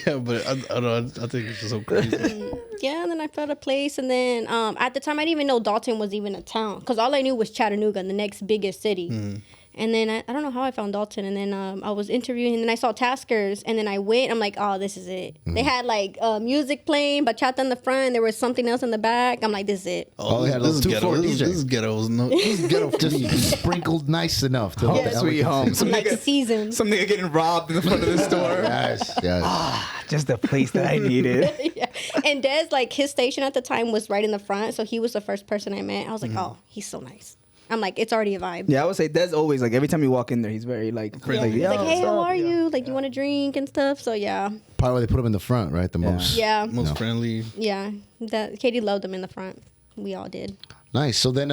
yeah, but I don't know. I think it's just so crazy. Yeah, and then I found a place, and then at the time I didn't even know Dalton was even a town, because all I knew was Chattanooga, the next biggest city. And then I don't know how I found Dalton, and then I was interviewing, and then I saw Taskers, and then I went. I'm like, oh, this is it. They had like music playing, bachata in the front. There was something else in the back. I'm like, this is it. Oh, yeah, this is those ghetto. 2-4 This is ghetto. No, this is ghetto. Just sprinkled nice enough to help the Sweet elegance. home. Some Like nigga, seasoned. some nigga getting robbed in the front of the store. Yes, yes. Just the place that I needed. Yeah. And Des, like his station at the time was right in the front, so he was the first person I met. I was like, oh, he's so nice. I'm like, it's already a vibe. Yeah, I would say Des always like every time you walk in there, he's very like Yeah. like, He's yo, like, hey, what's how up? are you? Like, you want a drink and stuff? So yeah, Probably why they put them in the front, right? The most. yeah, Most friendly. yeah. That Katie loved him in the front. We all did. Nice. So then,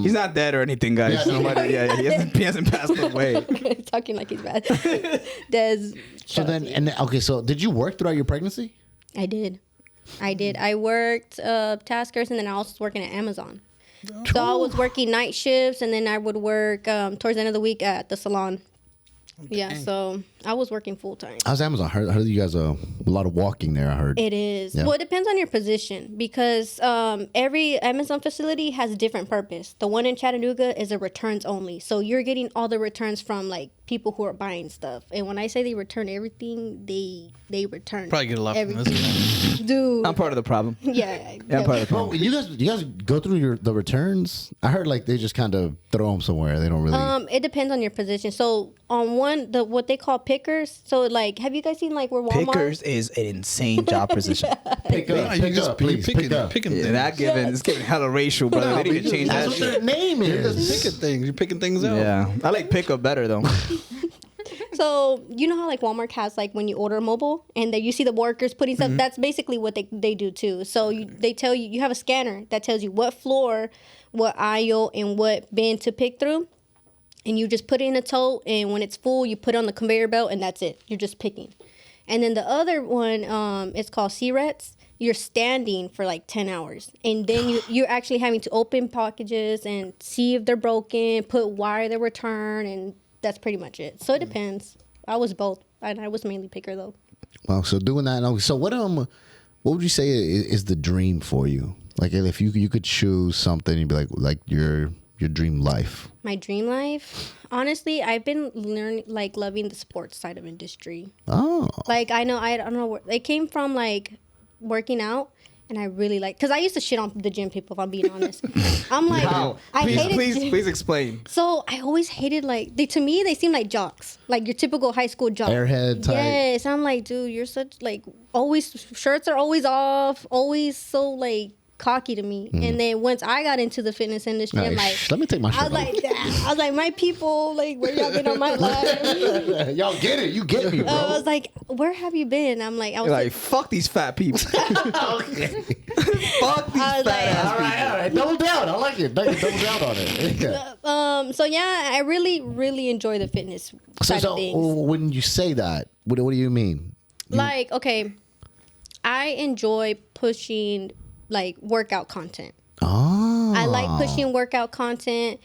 He's not dead or anything, guys. Yeah, no. Nobody, he hasn't passed away. Talking like he's bad. Des. so then, and okay. So did you work throughout your pregnancy? I did. I worked Taskers, and then I also was working at Amazon. So I was working night shifts, and then I would work towards the end of the week at the salon. Yeah, so I was working full time. How's Amazon? I heard you guys a lot of walking there. I heard. It is. Yeah. Well, it depends on your position, because every Amazon facility has a different purpose. The one in Chattanooga is a returns only. So you're getting all the returns from like people who are buying stuff. And when I say they return everything, they return. Probably get a lot from everything. this. Dude. I'm part of the problem. Yeah. Yeah, I'm part of the Oh, problem. you guys go through the returns? I heard like they just kind of throw them somewhere. They don't really. It depends on your position. So on what they call pickers. So like, have you guys seen like where Walmart? Pickers is an insane job position. pick Yeah, up, you pick just up, you please, picking, pick up. picking Yeah, things. that given it's getting hella racial, brother. No, They need but to change that's that what shit. their name You're is. just picking things. You're picking things out. Yeah, I like pickup better though. So you know how like Walmart has like when you order mobile and then you see the workers putting stuff. That's basically what they do too. So they tell you have a scanner that tells you what floor, what aisle, and what bin to pick through, and you just put it in a tote. And when it's full, you put it on the conveyor belt, and that's it. You're just picking. And then the other one, it's called C-Rets. you're standing for like 10 hours. And then you're actually having to open packages and see if they're broken, put why they return, and that's pretty much it. So it depends. I was both. I was mainly picker though. Well, so doing that. So what would you say is the dream for you? Like if you could choose something, you'd be like your dream life. My dream life, honestly, I've been loving the sports side of industry. Oh, Like I don't know where it came from, like working out, and I really like, because I used to shit on the gym people, if I'm being honest. I'm like, I hated gym. Please explain. So I always hated, like, to me they seem like jocks, like your typical high school jock. airhead type. Yes, I'm like, dude, you're such, like, always shirts are always off, always so like cocky to me. And then once I got into the fitness industry, I'm like, let me take my shirt I was like, I was like, my people, like, where y'all been on my life? Y'all get it. You get me, bro. I was like, where have you been? I'm like, I was You're like, fuck these fat people. Okay. Fuck these I was fat like, ass All right. Double down. I like it. Double down on it. Yeah. so yeah, I really, really enjoy the fitness side of things. When you say that, what do you mean? Like, okay, I enjoy pushing like workout content. Oh. I like pushing workout content.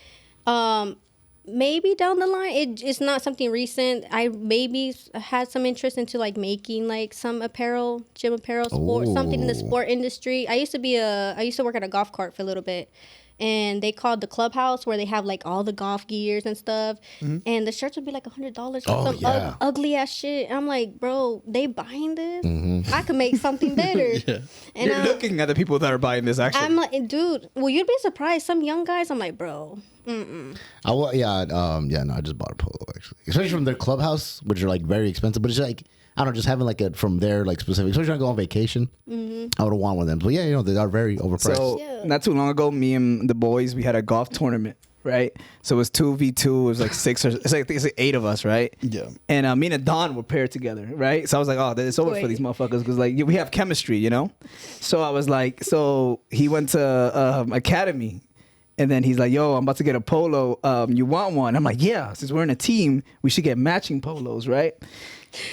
Maybe down the line, it's not something recent. I maybe had some interest into like making like some apparel, gym apparel, something in the sport industry. I used to work at a golf cart for a little bit, and they called the clubhouse, where they have like all the golf gears and stuff, and the shirts would be like $100 for some ugly ass shit. I'm like, bro, they buying this? I could make something better. And You're looking at the people that are buying this, actually. I'm like, dude, well, you'd be surprised. Some young guys, I'm like, bro. No, I just bought a polo actually, especially from their clubhouse, which are like very expensive. But it's like, I don't know, just having like a from their like specific. Especially when I go on vacation, I would want one of them. But yeah, they are very overpriced. So not too long ago, me and the boys, we had a golf tournament, right? So it was 2v2. It was like it's like 8 of us, right? Yeah. And me and Don were paired together, right? So I was like, oh, it's over for these motherfuckers, because like we have chemistry, So I was like, so he went to academy. And then he's like, yo, I'm about to get a polo. You want one? I'm like, yeah, since we're in a team, we should get matching polos, right?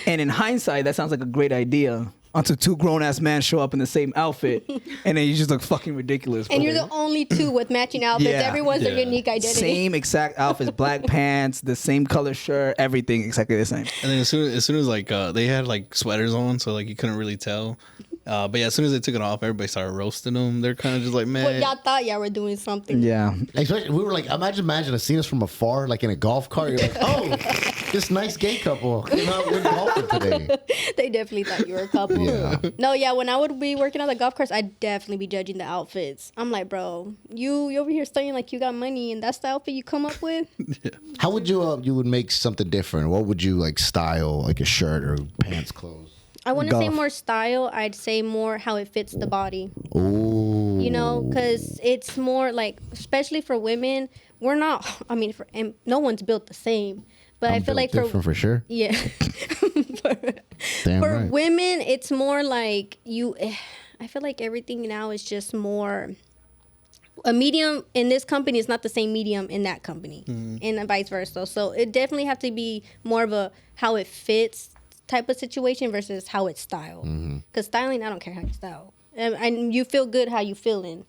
And in hindsight, that sounds like a great idea, until 2 grown-ass men show up in the same outfit, and then you just look fucking ridiculous. And you're the only 2 with matching outfits. Yeah. Everyone's their unique identity. Same exact outfits, black pants, the same color shirt, everything exactly the same. And then as soon as like they had like sweaters on, so like you couldn't really tell. But yeah, as soon as they took it off, everybody started roasting them. They're kind of just like, man. Well, y'all thought y'all were doing something. Yeah. Especially, we were like, imagine seeing us from afar, like in a golf cart. You're like, oh, this nice gay couple came out with golfing today. They definitely thought you were a couple. Yeah. No, yeah, when I would be working on the golf course, I'd definitely be judging the outfits. I'm like, bro, you over here studying like you got money, and that's the outfit you come up with? How would you would make something different? What would you like style, like a shirt or pants, clothes? I wouldn't say more style. I'd say more how it fits the body. Ooh. Because it's more like, especially for women, we're not, and no one's built the same. But I feel like for sure. Yeah. Damn for right. women, it's more like I feel like everything now is just more, a medium in this company is not the same medium in that company, and vice versa. So it definitely have to be more of a how it fits type of situation versus how it's styled. Because styling, I don't care how you style, and you feel good how you feeling,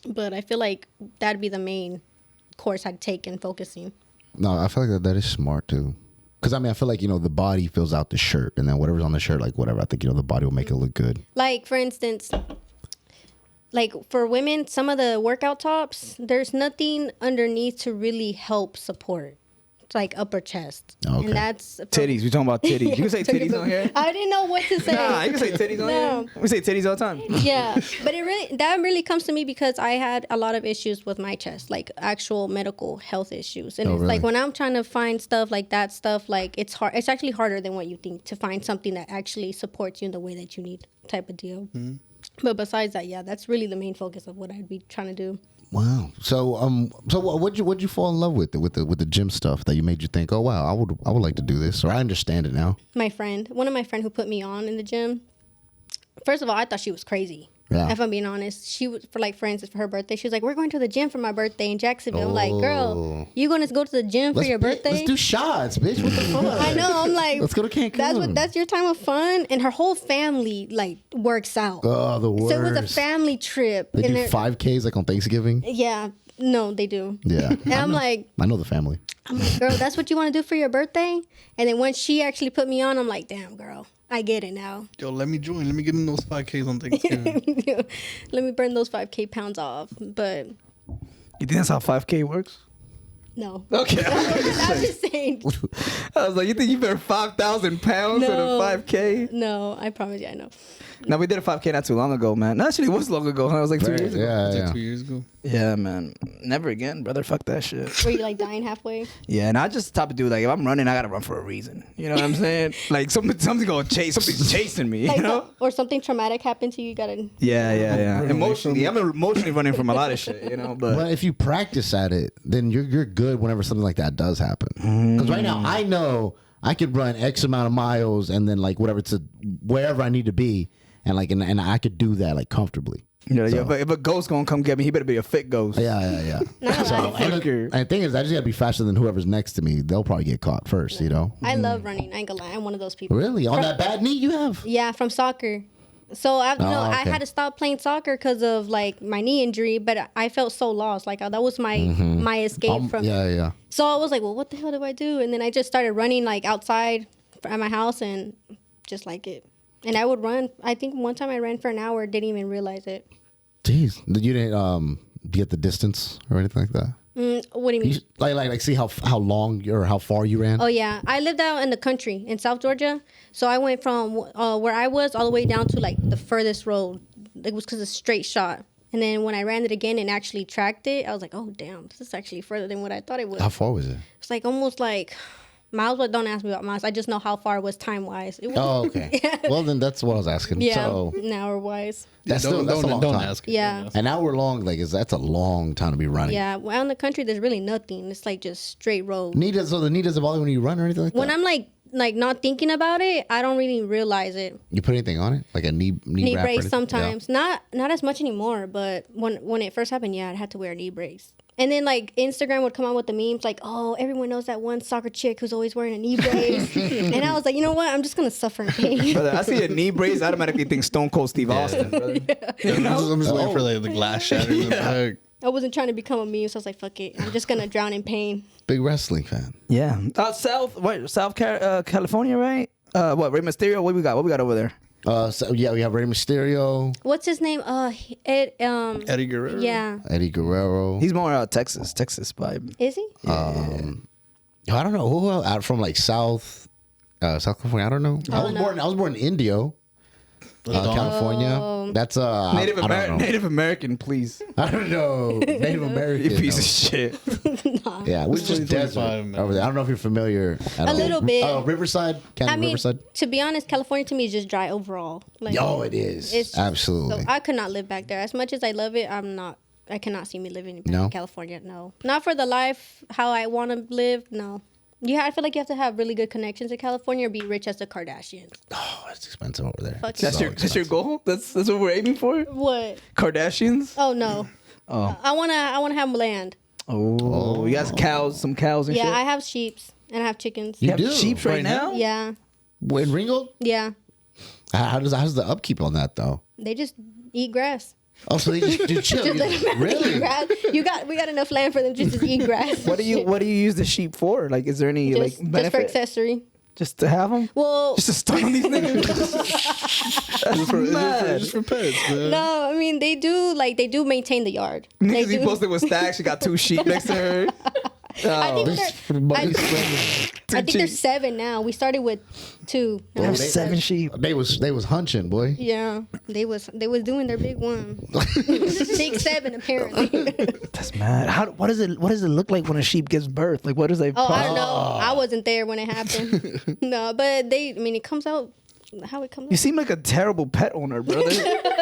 But I feel like that'd be the main course I'd take in focusing. No, I feel like that is smart too. Because I feel like the body fills out the shirt, and then whatever's on the shirt, like whatever, I think the body will make it look good. Like for instance, like for women, some of the workout tops, there's nothing underneath to really help support. It's like upper chest. Okay. And that's Titties. We talking about titties. You can say titties on here. I didn't know what to say. Nah, you can say titties on here. We say titties all the time. Yeah, but that really comes to me because I had a lot of issues with my chest, like actual medical health issues. And it's like when I'm trying to find stuff like that stuff, like it's hard. It's actually harder than what you think to find something that actually supports you in the way that you need, type of deal. But besides that, yeah, that's really the main focus of what I'd be trying to do. Wow. So what'd you fall in love with the gym stuff that you made you think, oh wow, I would like to do this, or I understand it now? One of my friends who put me on in the gym. First of all, I thought she was crazy. Yeah. If I'm being honest, she was for instance for her birthday. She was like, "We're going to the gym for my birthday in Jacksonville." I'm like, "Girl, you going to go to the gym for your birthday?" Let's do shots, bitch. What the fuck? I know. I'm like, let's go to Cancun. That's your time of fun, and her whole family like works out. Oh, the worst. So it was a family trip. They and do 5Ks like on Thanksgiving. Yeah, no, they do. Yeah, And I'm like, the family. girl, that's what you want to do for your birthday? And then once she actually put me on, I'm like, damn, girl, I get it now. Yo, let me join. Let me get in those 5Ks on Thanksgiving. Let me burn those 5K pounds off. But You think that's how 5K works? no. Okay. I'm just saying. I was like, you think you burn 5,000 pounds in a No. 5K? No, I promise you, I know. No, we did a 5K not too long ago, man. No, actually, it was long ago. Huh? It was like 2 years ago. Yeah, Was yeah. it 2 years ago? Yeah, man. Never again, brother. Fuck that shit. Were you like dying halfway? Yeah, and I just the type of dude, like, if I'm running, I gotta run for a reason. You know what I'm saying? Like, something's chasing me, Like you know? or something traumatic happened to you, you gotta. Yeah. Emotionally, I'm emotionally running from a lot of shit, you know? But But if you practice at it, then you're good whenever something like that does happen. Because right now, I know I could run X amount of miles and then like whatever to wherever I need to be, and like and I could do that like comfortably. yeah, if a ghost gonna come get me, he better be a fit ghost. Yeah. Not So, gonna lie. and the thing is, I just gotta be faster than whoever's next to me. They'll probably get caught first, you know. I love running. I ain't gonna lie. I'm one of those people. Really, on that bad knee you have? Yeah, from soccer. So I okay. had to stop playing soccer because of like my knee injury, but I felt so lost. Like that was my my escape from. Yeah. So I was like, well, what the hell do I do? And then I just started running like outside at my house and just like it. And I would run. I think one time I ran for an hour, didn't even realize it. Jeez, you didn't get the distance or anything like that? What do you mean? Like see how long or how far you ran? Oh yeah, I lived out in the country in South Georgia, so I went from where I was all the way down to like the furthest road. It was because a straight shot, and then when I ran it again and actually tracked it, I was like, oh damn, this is actually further than what I thought it was. How far was it? It's like almost like miles, but don't ask me about miles. I just know how far it was time wise. Oh, okay. Well, then that's what I was asking. Yeah, So an hour wise. that's don't, still that's a long don't time. ask. her. Yeah. An hour long, that's a long time to be running. Yeah, well, out in the country, there's really nothing. It's like just straight road. So the knee doesn't bother when you run or anything like When that? I'm like not thinking about it, I don't really realize it. You put anything on it? Like a knee Knee wrap or brace anything? sometimes, not as much anymore. But when it first happened, yeah, I had to wear a knee brace. And then like Instagram would come out with the memes like, oh, everyone knows that one soccer chick who's always wearing a knee brace. And I was like, you know what? I'm just gonna suffer in pain. Brother, I see a knee brace, I automatically think Stone Cold Steve Austin, brother. I'm just waiting for like the glass shatter in the back. I wasn't trying to become a meme, so I was like, fuck it. I'm just gonna drown in pain. Big wrestling fan. Yeah. South California, right? What, Rey Mysterio? What we got over there? So yeah, we have Rey Mysterio, What's his name? Eddie Guerrero. Yeah. Eddie Guerrero. He's more Texas vibe. Is he? I don't know who else out from like South California. I don't know. I was born in Indio, California. That's Native I don't know. Native American, please. I don't know. Native American. You piece no. of shit. Yeah, we're just 20, desert 25, man. over there. I don't know if you're familiar. At all. little bit. Riverside, County I mean, Riverside. to be honest, California to me is just dry overall. Like, Oh, it is. It's- Absolutely. So I could not live back there. As much as I love it, I cannot see me living No? in California. No, not for the life how I want to live. No, I feel like you have to have really good connections in California or be rich as the Kardashians. Oh, it's expensive over there. Fuck That's So your goal? That's what we're aiming for? What? Kardashians? Oh no. Oh. I wanna have land. Oh, you got some cows and Yeah, shit? I have sheeps and I have chickens. You have do? sheep right Right now? now? Yeah, In Ringgold? yeah. How's the upkeep on that though? They just eat grass. Oh, so they just do chill. Just let them eat Really? grass. We got enough land for them just to eat grass. What do you use the sheep for? Like, is there any just, like just for benefit? accessory. Just to have them? Well, Just to stun on these niggas? That's mad. Just for pets, man. no, I mean they do maintain the yard. They Niggas be do. posted with stacks. She got 2 sheep next to her. I think They I think there's 7 now. We started with 2. I have 7 sheep. was hunching, boy. Yeah, they was doing their big one. Big 7 apparently. That's mad. What does it look like when a sheep gives birth? Like, what is they? Oh, I don't know. I wasn't there when it happened. No, but it comes out how it comes You out. seem like a terrible pet owner, brother.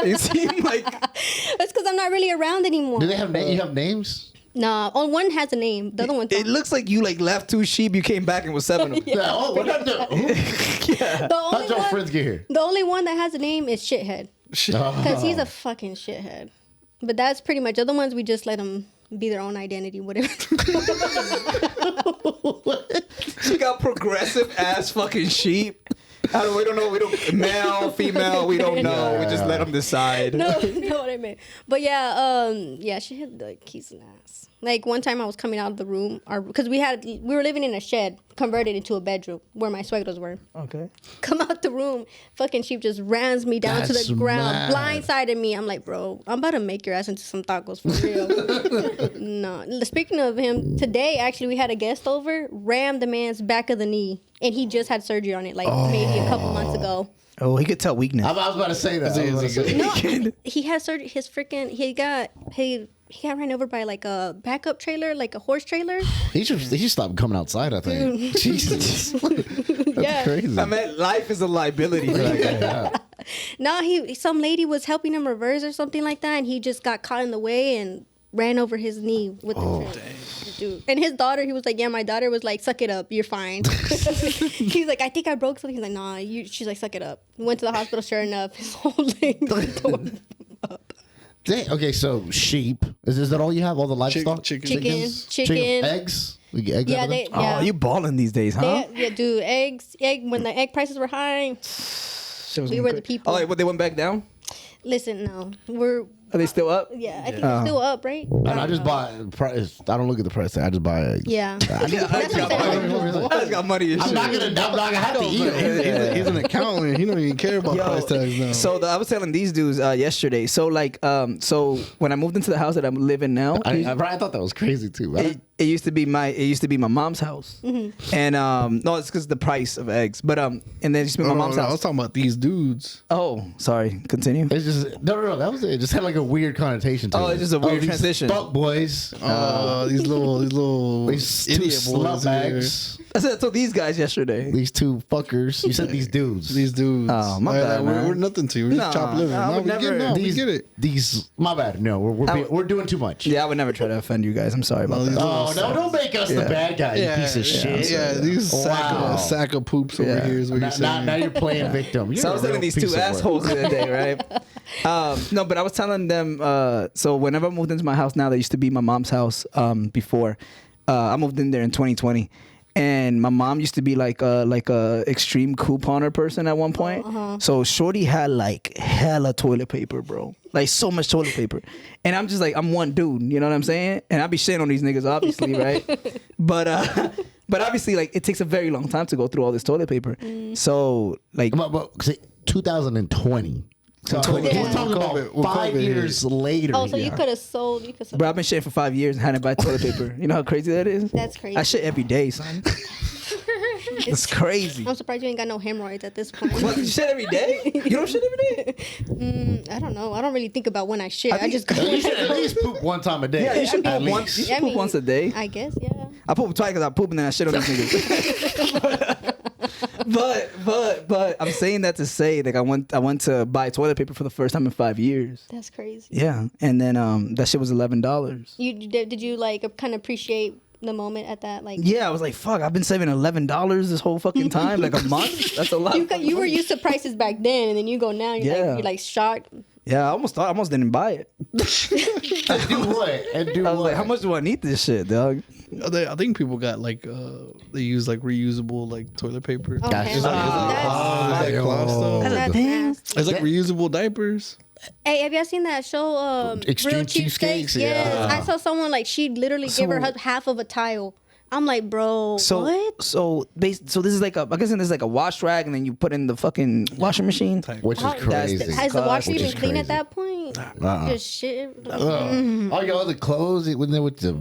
You seem like That's because I'm not really around anymore. Do they have you have names? No, one has a name. The other one. it looks like you like left 2 sheep. You came back and was 7 of them. Oh, what how'd The only your one, friends get here? the only one that has a name is Shithead. because he's a fucking shithead. But that's pretty much. Other ones we just let them be their own identity, whatever. She got progressive ass fucking sheep. We don't know. We don't male, female. We don't know. We just let them decide. No, you know what I meant. But yeah, she had the keys and ass. Like one time I was coming out of the room, because we were living in a shed converted into a bedroom where my suegros were. Okay. Come out the room, fucking sheep just rams me down to the ground, blindsided me. I'm like, bro, I'm about to make your ass into some tacos for real. No. Speaking of him, today actually we had a guest over, rammed the man's back of the knee, and he just had surgery on it like maybe a couple months ago. Oh, he could tell weakness. I was about to say that. No, he had surgery. His freaking he got ran over by like a backup trailer, like a horse trailer. He should stop coming outside, I think. Jesus. That's crazy. I mean, life is a liability. No, some lady was helping him reverse or something like that, and he just got caught in the way and ran over his knee with the train. Dude. And his daughter, he was like, yeah, my daughter was like, suck it up, you're fine. He's like, I think I broke something. He's like, nah, she's like, suck it up. Went to the hospital, sure enough, his whole leg tore up. Dang, okay, so sheep. Is that all you have? All the livestock? Chicken. Eggs? We get eggs out of them? Oh, you balling these days, huh? Dude, when the egg prices were high, we were the people. Oh, they went back down? Listen, no. Are they still up? Yeah, I think they're still up, right? I just buy price. I don't look at the price tag. I just buy eggs. Yeah. I just got money and shit. I'm not gonna have to eat them. He's an accountant. He don't even care about price tags now. So I was telling these dudes yesterday. So so when I moved into the house that I'm living now, I thought that was crazy too. it used to be my mom's house, and no, it's because the price of eggs. But and then it used to be my mom's house. I was talking about these dudes. Oh, sorry. Continue. It's just no. That was it. It just had like a weird connotation to it. Oh, it's just a weird transition. Fuck boys. These little These two idiot slut boys bags. I said I told these guys yesterday. These two fuckers. You said these dudes. These dudes. Oh, my bad, man. We're nothing to you. We're just chop living. I would never- We get it. These. My bad. No, we're doing too much. Yeah, I would never try to offend you guys. I'm sorry about that. Oh no! Don't make us the bad guy. You piece of shit. Yeah, these sack of poops over here is what you're saying. Now you're playing victim. So I was telling these two assholes the other day, right? No, but I was telling them. So whenever I moved into my house now, that used to be my mom's house. Before I moved in there in 2020, and my mom used to be like a extreme couponer person at one point. So Shorty had like hella toilet paper, bro. Like so much toilet paper, and I'm just like, I'm one dude, you know what I'm saying? And I be shitting on these niggas, obviously, right? But obviously, like, it takes a very long time to go through all this toilet paper. So like, but 2020. So we're talking about 5 years later. Oh, so you could have sold. bro, I've been shitting for 5 years and hadn't buy toilet paper. You know how crazy that is? That's crazy. I shit every day, son. It's crazy. I'm surprised you ain't got no hemorrhoids at this point. What, you shit every day? You don't shit every day? I don't know. I don't really think about when I shit. I just go. You should at least poop one time a day. Yeah, you should At poop once. least. You should poop once a day. I guess, yeah. I poop twice because I poop and then I shit on these niggas. But I'm saying that to say, like, I went to buy toilet paper for the first time in 5 years. That's crazy. Yeah, and then that shit was $11. Did you like kind of appreciate the moment at that? Like, yeah, I was like, fuck, I've been saving $11 this whole fucking time, like a month. That's a lot. You were used to prices back then, and then you go now. You're like shocked. Yeah, I almost didn't buy it. Do what? And do I was what? like, how much do I need this shit, dog? I think people got like they use like reusable like toilet paper. Oh, That's hell just no. like- Like cloth stuff. That's nasty. It's like reusable diapers. Hey, have you guys seen that show? Extreme Real Cheapskates? Yes. Yeah. I saw someone like she literally gave her half of a tile. I'm like, bro, what? So this is like I guess this is like a wash rag, and then you put in the fucking washing machine. Which is crazy. Has the washer Which even is clean crazy. at that point? Just shit. All your other clothes, when they with the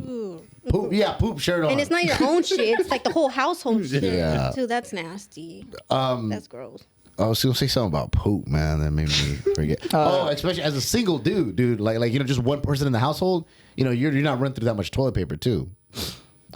poop shirt on. And it's not your own shit. It's like the whole household shit. Yeah. Dude, that's nasty. That's gross. I was gonna say something about poop, man. That made me forget. Especially as a single dude, like just one person in the household. You're not running through that much toilet paper too.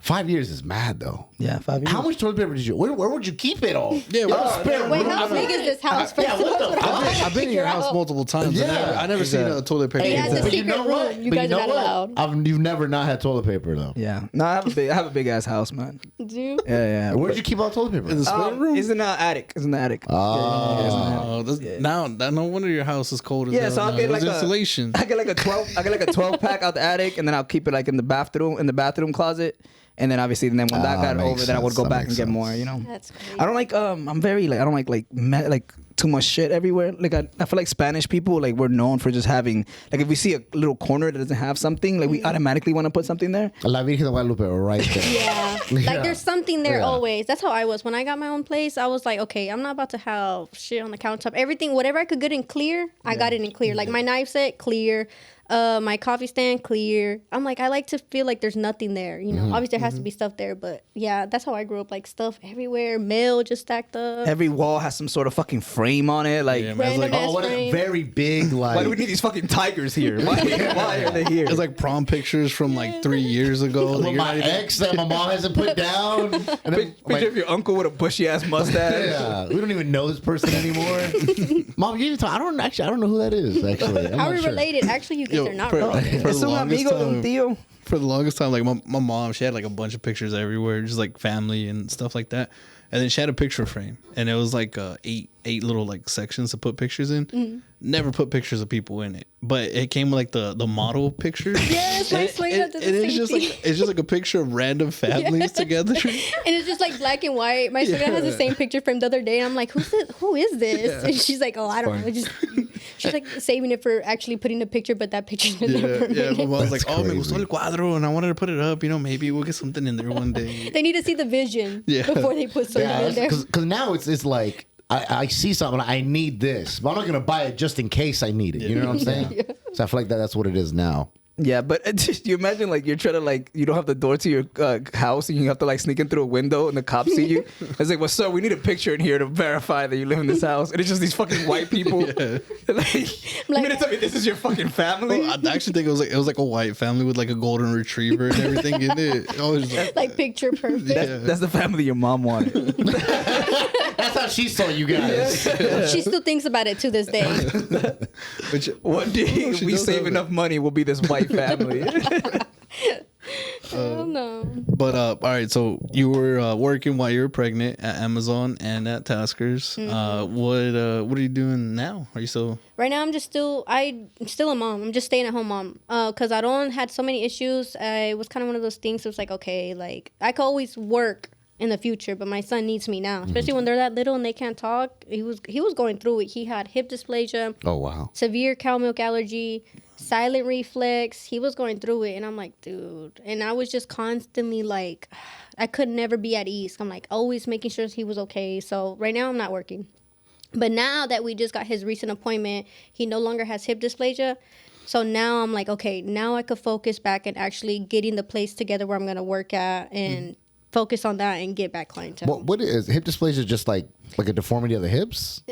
5 years is mad though. Yeah, 5 years. How much toilet paper did you? Where would you keep it all? Yeah, Wait, how big is this house? Yeah, what the fuck? I've been in your house multiple times. Yeah. I never seen a toilet paper. He has a But secret room. You guys are not allowed. You've never not had toilet paper though. Yeah. No, I have a big ass house, man. Do you? Yeah. Where'd you keep all the toilet paper? In the spare room? It's in the attic. It's in the attic. Oh, now no wonder your house is cold as hell. So I'll now. get It was like insulation. I get like a 12 pack out the attic, and then I'll keep it like in the bathroom closet. And then obviously, when that got makes over, then I would go sense. back That and get makes more. You know. That's crazy. I don't like I'm very like I don't like too much shit everywhere. Like I feel like Spanish people, like we're known for just having, like if we see a little corner that doesn't have something, like we automatically want to put something there. La Virgen de Guadalupe right there. Yeah. Yeah. Like there's something there Yeah. always. That's how I was. When I got my own place, I was like, okay, I'm not about to have shit on the countertop. Everything, whatever I could get in clear, I got it in clear. Like my knife set, clear. My coffee stand, clear. I'm like, I like to feel like there's nothing there. You know, obviously there has to be stuff there, but yeah, that's how I grew up. Like stuff everywhere, mail just stacked up. Every wall has some sort of fucking frame on it. Like, Yeah, man, it's Random like, ass Oh, what a frame. very big like. why do we need these fucking tigers here? Why are they here? it's like prom pictures from like 3 years ago. Like, with you're my not even- ex that my mom hasn't put down. And then, Picture of your uncle with a bushy ass mustache. yeah, we don't even know this person anymore. Mom, you I don't know who that is. Actually, I'm How not are we sure. related? Actually, you guys Yo, are not for- related. for Es the un longest amigo de un time- tío. For the longest time, like my mom, she had like a bunch of pictures everywhere, just like family and stuff like that. And then she had a picture frame, and it was like eight little like sections to put pictures in. Never put pictures of people in it, but it came with like the model pictures. Yes, my suegra does the And it's same just thing. like it's just like a picture of random families together. And it's just like black and white. My suegra has the same picture frame the other day. And I'm like, who is this? And she's like, oh, I don't know. She's like saving it for actually putting a picture, but that picture's been there for a Yeah, my minute. mom's like, oh, me crazy. gustó el cuadro, and I wanted to put it up. You know, maybe we'll get something in there one day. They need to see the vision before they put something in there. because now it's like I see something, I need this, but I'm not gonna buy it just in case I need it. You know what I'm saying? So I feel like that's what it is now. Yeah, but you imagine like you're trying to like you don't have the door to your house and you have to like sneak in through a window and the cops see you. It's like, well, sir, we need a picture in here to verify that you live in this house. And it's just these fucking white people. Like, you mean to tell me this is your fucking family? I actually think it was like a white family with like a golden retriever and everything in it. I was just Like picture perfect. That's the family your mom wanted. That's how she saw you guys. She still thinks about it to this day. which, One day she we does save have enough money, we'll be this white family. Oh no. But all right, so you were working while you were pregnant at Amazon and at Taskers. What are you doing now? Are you still? Right now, I'm still a mom. I'm just staying at home mom. Cause I don't had so many issues. It was kind of one of those things. It was like, okay, like I could always work in the future, but my son needs me now, especially when they're that little and they can't talk. He was going through it. He had hip dysplasia, Oh wow. severe cow milk allergy, silent reflex. He was going through it, and I'm like, dude. And I was just constantly like, I could never be at ease. I'm like always making sure he was okay. So right now I'm not working. But now that we just got his recent appointment, he no longer has hip dysplasia. So now I'm like, okay, now I could focus back and actually getting the place together where I'm going to work at and focus on that and get back clientele. What is hip dysplasia? Just like a deformity of the hips?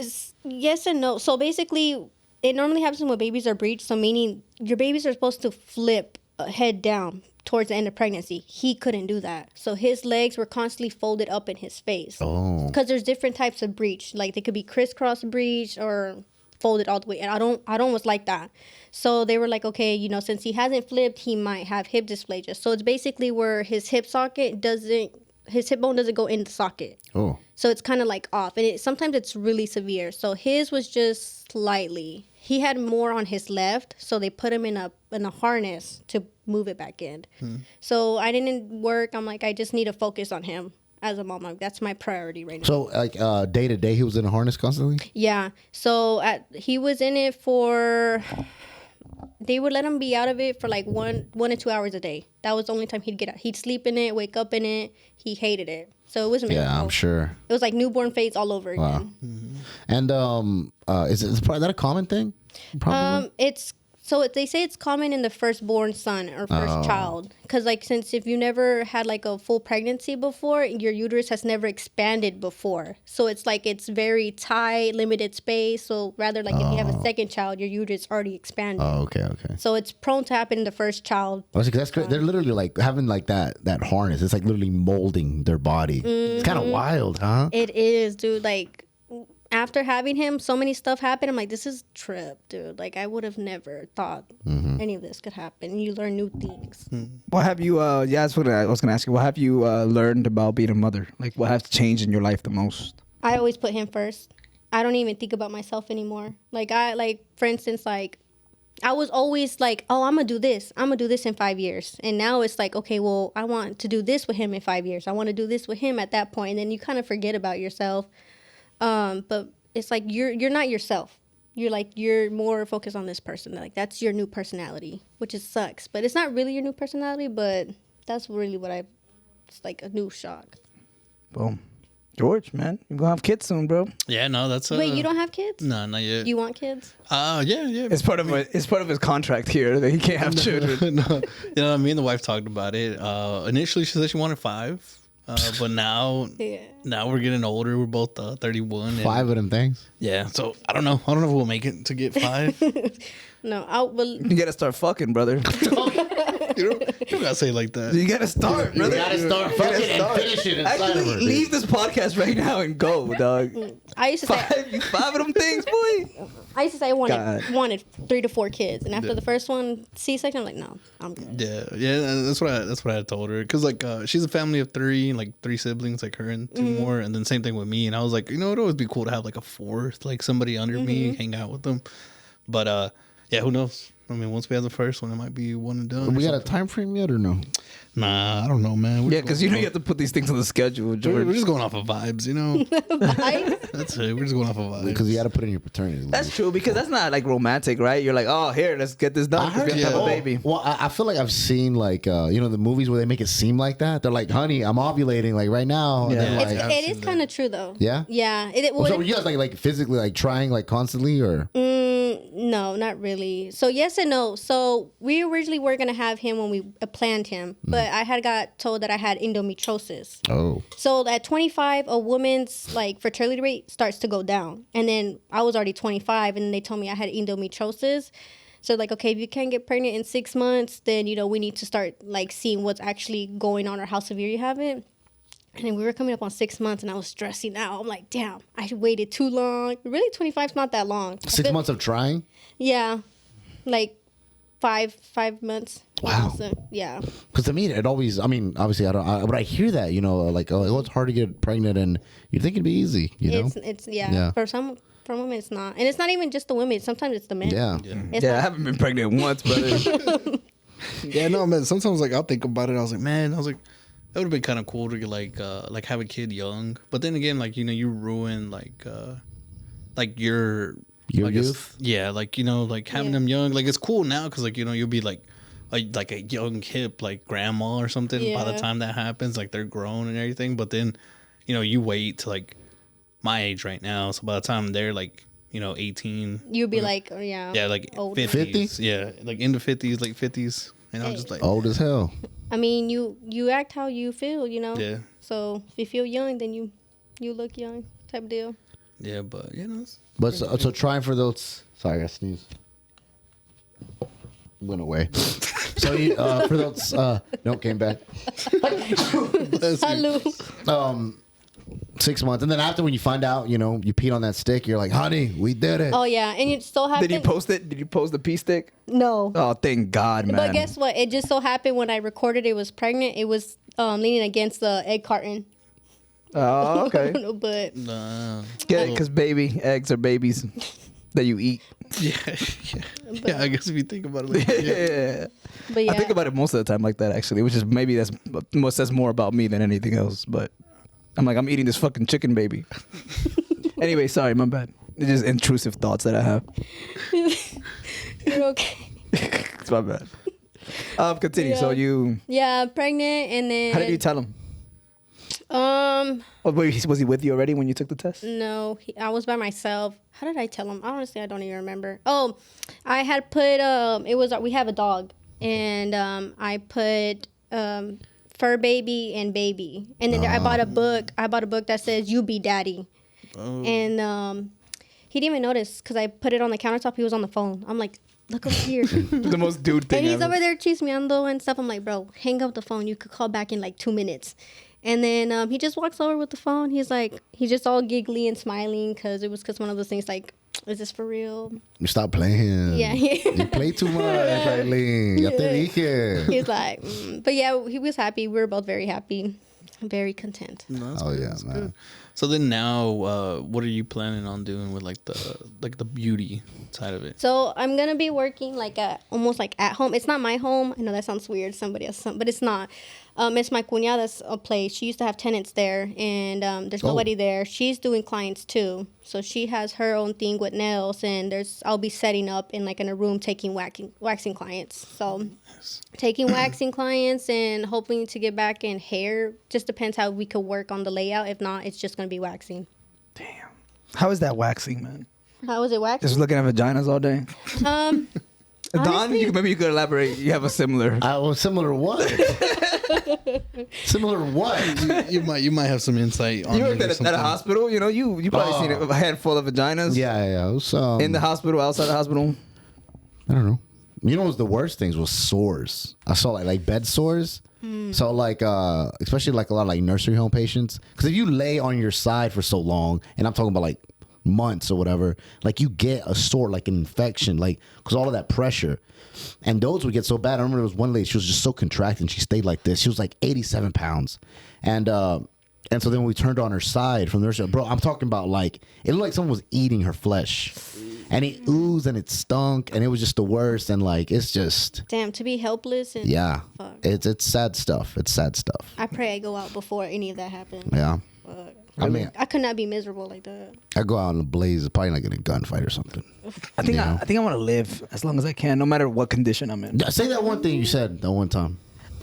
Yes and no. So basically, it normally happens when babies are breached. So meaning your babies are supposed to flip head down towards the end of pregnancy. He couldn't do that. So his legs were constantly folded up in his face. Oh. Because there's different types of breach. Like they could be crisscross breach or folded all the way. And I don't was like that. So they were like, okay, you know, since he hasn't flipped, he might have hip dysplasia. So it's basically where his hip bone doesn't go in the socket. Oh. So it's kind of like off, and sometimes it's really severe. So his was just slightly. He had more on his left, so they put him in a harness to move it back in. So I didn't work. I'm like, I just need to focus on him as a mom. Like, that's my priority right now. So like day to day, he was in a harness constantly. Yeah. So he was in it for. They would let him be out of it for like 1 or 2 hours a day. That was the only time he'd get out. He'd sleep in it, wake up in it. He hated it. So it was miserable. Yeah, I'm sure. It was like newborn phase all over again. And is that a common thing? Probably. So they say it's common in the firstborn son or first child, because like since if you never had like a full pregnancy before, your uterus has never expanded before. So it's like it's very tight, limited space. So rather like if you have a second child, your uterus already expanded. Oh, okay. So it's prone to happen in the first child. That's great. They're literally like having like that harness. It's like literally molding their body. It's kind of wild, huh? It is, dude. Like after having him, so many stuff happened. I'm like, this is trip, dude. Like I would have never thought any of this could happen. You learn new things. What have you? That's what I was gonna ask you. What have you learned about being a mother? Like, what has changed in your life the most? I always put him first. I don't even think about myself anymore. For instance, like I was always like, oh, I'm gonna do this. I'm gonna do this in 5 years. And now it's like, okay, well, I want to do this with him in 5 years. I want to do this with him at that point. And then you kind of forget about yourself. But it's like you're not yourself. You're more focused on this person. Like that's your new personality, which sucks. But it's not really your new personality. But that's really it's like a new shock. Boom. George, man, you're gonna have kids soon, bro. Yeah, no, that's Wait, you don't have kids? No, not yet. You want kids? Yeah. It's part of his contract here that he can't have children. No, you know, me and the wife talked about it. Initially, she said she wanted 5, but now we're getting older. We're both 31. 5 of them things. Yeah, so I don't know if we'll make it to get 5. No, You gotta start fucking, brother. You don't gotta say it like that. You gotta start, brother. You gotta start fucking and finish it inside Actually, of her, dude. leave this podcast right now and go, dog. I used to say 5 of them things, boy. I used to say I God. wanted 3 to 4 kids, and after the first one, C-section, I'm like, no, I'm good. Yeah. That's what I told her, because like she's a family of 3, like 3 siblings, like her and 2 more, and then same thing with me. And I was like, it'd always be cool to have like a 4th, like somebody under me, hang out with them. But yeah, who knows? I mean, once we have the first one, it might be one and done. We got a time frame yet or no? Nah, I don't know, man. Yeah, because you have to put these things on the schedule, George. We're just going off of vibes, you know. That's it. We're just going off of vibes. Because you got to put in your paternity leave. That's true, because that's not like romantic, right? You're like, oh, here, let's get this done. 'Cause we have to have a baby. Well, I feel like I've seen like the movies where they make it seem like that. They're like, honey, I'm ovulating like right now. And then, Yeah. like, It is kind of true though. Yeah? Yeah. so were you guys like physically like trying like constantly or? No, not really. So yes and no. So we originally were gonna have him when we planned him, but I had got told that I had endometriosis. Oh. So at 25, a woman's like fertility rate starts to go down, and then I was already 25, and they told me I had endometriosis. So like, okay, if you can't get pregnant in 6 months, then we need to start like seeing what's actually going on or how severe you have it. And then we were coming up on 6 months, and I was stressing out. I'm like, damn, I waited too long. Really, 25 is not that long. 6 months of trying? Yeah, like five months. Wow. So, yeah. Because to me, it always, I mean, obviously, but I hear that, like, oh, it's hard to get pregnant, and you think it'd be easy, know? It's Yeah. For women, it's not. And it's not even just the women. Sometimes it's the men. Yeah. It's Yeah, I not- haven't been pregnant once, brother. Yeah, no, man. Sometimes like I'll think about it. I was like, that would have been kind of cool to get like have a kid young. But then again, like you ruin like your Your I guess- youth? Yeah, like like having them young. Like it's cool now because like you'll be like a young hip like grandma or something by the Yeah. time that happens. Like they're grown and everything. But then you wait to like my age right now. So by the time they're like 18, You'd be like, oh, yeah. yeah, like older. 50s, yeah, like into 50s, late 50s, and I'm just like, Old as hell. I mean, you act how you feel, yeah, So if you feel young, then you look young type deal. yeah, but But so trying for those. Sorry, I sneezed. Went away. So you, for those. No, came back. Hello. 6 months, and then after when you find out, you peed on that stick, you're like, honey, we did it. Oh yeah, and it so happened. Did you post it? Did you post the pee stick? No. Oh, thank God, man. But guess what? It just so happened when I recorded it was pregnant. It was leaning against the egg carton. Oh, okay. But Get it? Because eggs are babies that you eat. yeah. I guess if you think about it, like, Yeah. but yeah. I think about it most of the time like that, actually, which is maybe says more about me than anything else. But I'm like, I'm eating this fucking chicken baby. Anyway, sorry, my bad. It's just intrusive thoughts that I have. You're okay. It's my bad. Continue. Yeah. So you, Yeah, pregnant, and then how did you tell him? Or was he with you already when you took the test? No, I was by myself. How did I tell him? Honestly, I don't even remember. Oh, I had put we have a dog, and I put fur baby and baby, and then I bought a book. I bought a book that says "You Be Daddy," and he didn't even notice because I put it on the countertop. He was on the phone. I'm like, look over here. The most dude thing And he's ever. over there chismeando and stuff. I'm like, bro, hang up the phone. You could call back in like 2 minutes. And then he just walks over with the phone. He's just all giggly and smiling because it was one of those things like, is this for real? You stop playing. Yeah. You play too much, Eileen. Ya te dije. He's like, but yeah, he was happy. We were both very happy, very content. No, that's Oh good, yeah, that's man. good. So then now, what are you planning on doing with like the beauty side of it? So I'm gonna be working almost like at home. It's not my home. I know that sounds weird. Somebody else, but it's not. It's my cuñada's place. She used to have tenants there, and there's nobody there. She's doing clients too, so she has her own thing with nails. And I'll be setting up in a room taking waxing clients. So taking waxing clients and hoping to get back in hair. Just depends how we could work on the layout. If not, it's just gonna be waxing. Damn. How is that waxing, man? How was it waxing? Just looking at vaginas all day. Don, Honestly- maybe you could elaborate. You have a similar. Similar what? Similar what? You might have some insight on You it worked or at a something. hospital, you know. You probably seen a handful of vaginas. Yeah. It was, In the hospital, outside the hospital. I don't know. You know what was the worst things was sores. I saw like bed sores. So especially like a lot of like nursery home patients. Because if you lay on your side for so long, and I'm talking about like months or whatever, like you get a sore, like an infection, like because all of that pressure. And those would get so bad. I remember there was one lady, she was just so contracted and she stayed like this. She was like 87 pounds. And so then when we turned on her side from the nursery, bro, I'm talking about like, it looked like someone was eating her flesh. And it oozed and it stunk and it was just the worst. And like, it's just, Damn, to be helpless and yeah, fuck. it's sad stuff. It's sad stuff. I pray I go out before any of that happens. Yeah. Fuck. I mean, I could not be miserable like that. I go out in a blaze, probably like in a gunfight or something. I think Yeah. I think I want to live as long as I can, no matter what condition I'm in. Yeah, say that one thing you said that one time.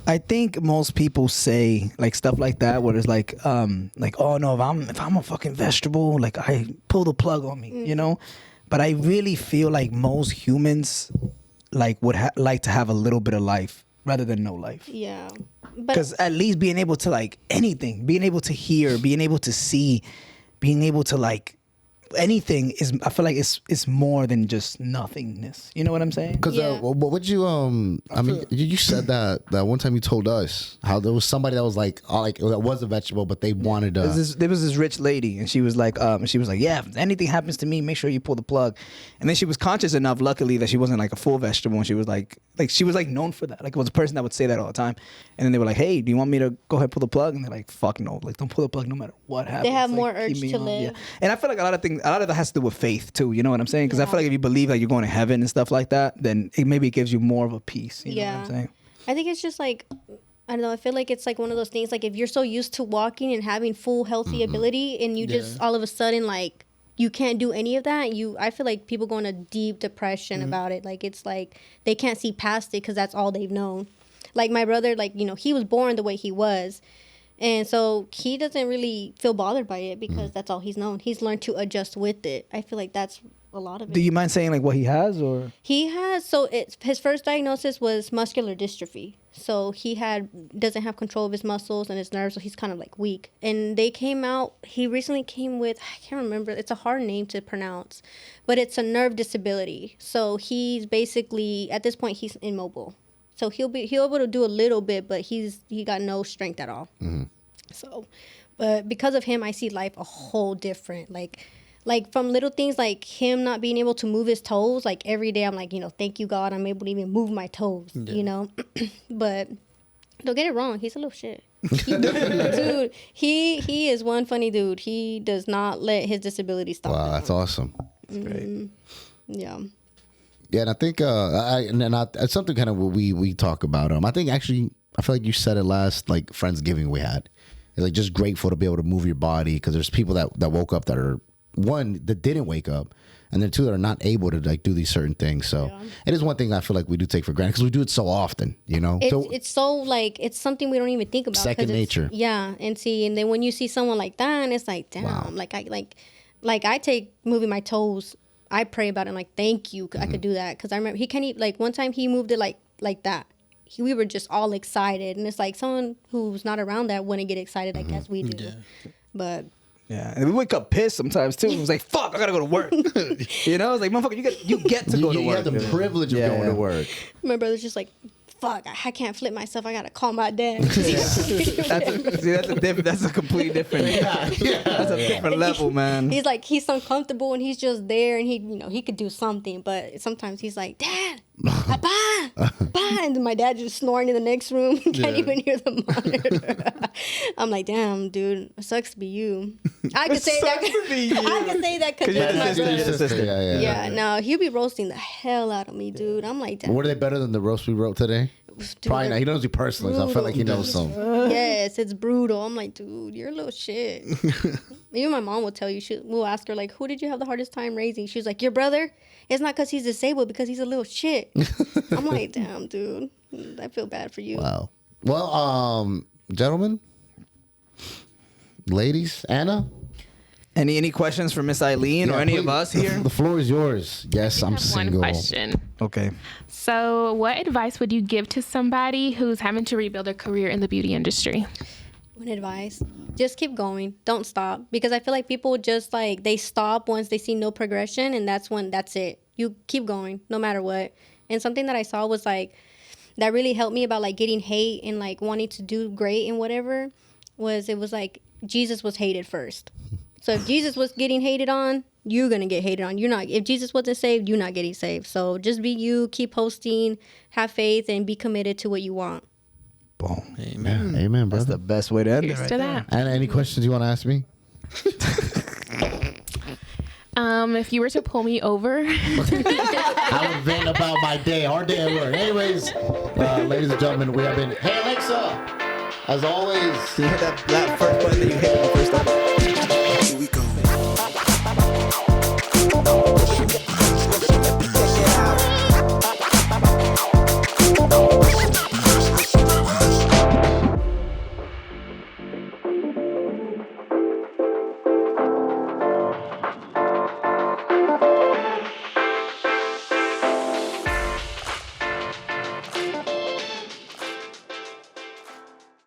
I think most people say like stuff like that, where it's like oh no, if I'm a fucking vegetable, like I pull the plug on me, you know. But I really feel like most humans like would like to have a little bit of life rather than no life. Yeah. But Because at least being able to like anything, being able to hear, being able to see, being able to like anything is, I feel like it's more than just nothingness. You know what I'm saying? Because Yeah. what would you I mean you said that one time you told us how there was somebody that was like that was a vegetable but they wanted There was this rich lady, and she was like, yeah, if anything happens to me, make sure you pull the plug. And then she was conscious enough, luckily, that she wasn't like a full vegetable, and she was like she was like known for that. Like it was a person that would say that all the time. And then they were like, hey, do you want me to go ahead and pull the plug? And they're like, fuck no, like don't pull the plug no matter what happens. have Like, more keep urge me to on. live. Yeah. And I feel like a lot of that has to do with faith too. You know what I'm saying? Because I feel like if you believe like you're going to heaven and stuff like that, then maybe it gives you more of a peace. You know what I'm saying? I think it's just like, I don't know, I feel like it's like one of those things, like if you're so used to walking and having full healthy ability and you just all of a sudden like you can't do any of that, I feel like people go into deep depression about it. Like it's like they can't see past it because that's all they've known. Like my brother, like, you know, he was born the way he was. And so he doesn't really feel bothered by it because that's all he's known. He's learned to adjust with it. I feel like that's a lot of it. Do you mind saying like what he has or? He has, so his first diagnosis was muscular dystrophy. So he doesn't have control of his muscles and his nerves, so he's kind of like weak. And he recently came with, I can't remember, it's a hard name to pronounce, but it's a nerve disability. So he's basically, at this point, he's immobile. So he'll be able to do a little bit, but he got no strength at all. So, but because of him, I see life a whole different, like from little things like him not being able to move his toes, like every day I'm like, you know, thank you God, I'm able to even move my toes, you know. But don't get it wrong, he's a little shit. Dude, he is one funny dude. He does not let his disability stop wow, him. that's awesome. Yeah. Yeah, and I think it's something kind of what we talk about. I think actually I feel like you said it last like Friendsgiving we had. It's like just grateful to be able to move your body because there's people that woke up that are one that didn't wake up, and then 2 that are not able to like do these certain things. So it is one thing I feel like we do take for granted because we do it so often, you know. It's so like it's something we don't even think about. Second 'cause it's- nature. Yeah, and then when you see someone like that, and it's like, damn, Wow. like I take moving my toes. I pray about it. I'm like, thank you, I could do that because I remember he can't even, like one time he moved it like that. We were just all excited, and it's like someone who's not around that wouldn't get excited like as we do. But Yeah, and we wake up pissed sometimes too. It was like, fuck, I gotta go to work. You know, it's like, motherfucker, you get to go to you work. have the privilege of going to work. my brother's just like, fuck, I can't flip myself. I gotta call my dad. That's a completely different. That's a different level, man. He's like, he's uncomfortable and he's just there and he could do something, but sometimes he's like, Dad, bye, and then my dad just snoring in the next room. Can't even hear the monitor. I'm like, damn, dude, it sucks to be you. I could say that. I could say that because you're the my sister, brother. you're the sister. Yeah, no, he'll be roasting the hell out of me, dude. I'm like, damn. Were they better than the roast we wrote today? Dude, Probably not. He knows you personally, so I feel like he knows some. Yes, it's brutal. I'm like, dude, you're a little shit. Even my mom will tell you. We'll ask her, like, who did you have the hardest time raising? She's like, your brother? It's not because he's disabled, because he's a little shit. I'm like, damn, dude. I feel bad for you. Wow. Well, gentlemen, ladies, Anna? Any questions for Miss Eileen or any of please. us here? The floor is yours. Yes, I'm I have single. one question. Okay. So, what advice would you give to somebody who's having to rebuild their career in the beauty industry? One advice, just keep going. Don't stop. Because I feel like people just like, they stop once they see no progression, and that's it. You keep going no matter what. And something that I saw was like, that really helped me about like getting hate and like wanting to do great and whatever, it was like Jesus was hated first. So if Jesus was getting hated on, you're going to get hated on. If Jesus wasn't saved, you're not getting saved. So just be you, keep posting, have faith, and be committed to what you want. Boom. Amen. Yeah, amen, That's brother. the best way to end it. Here's Right to there. that. Anna, any questions you want to ask me? If you were to pull me over, I would vent about my day, hard day at work. Anyways, ladies and gentlemen, we have been. Hey Alexa, as always. You hit that first button that you hit when you first started.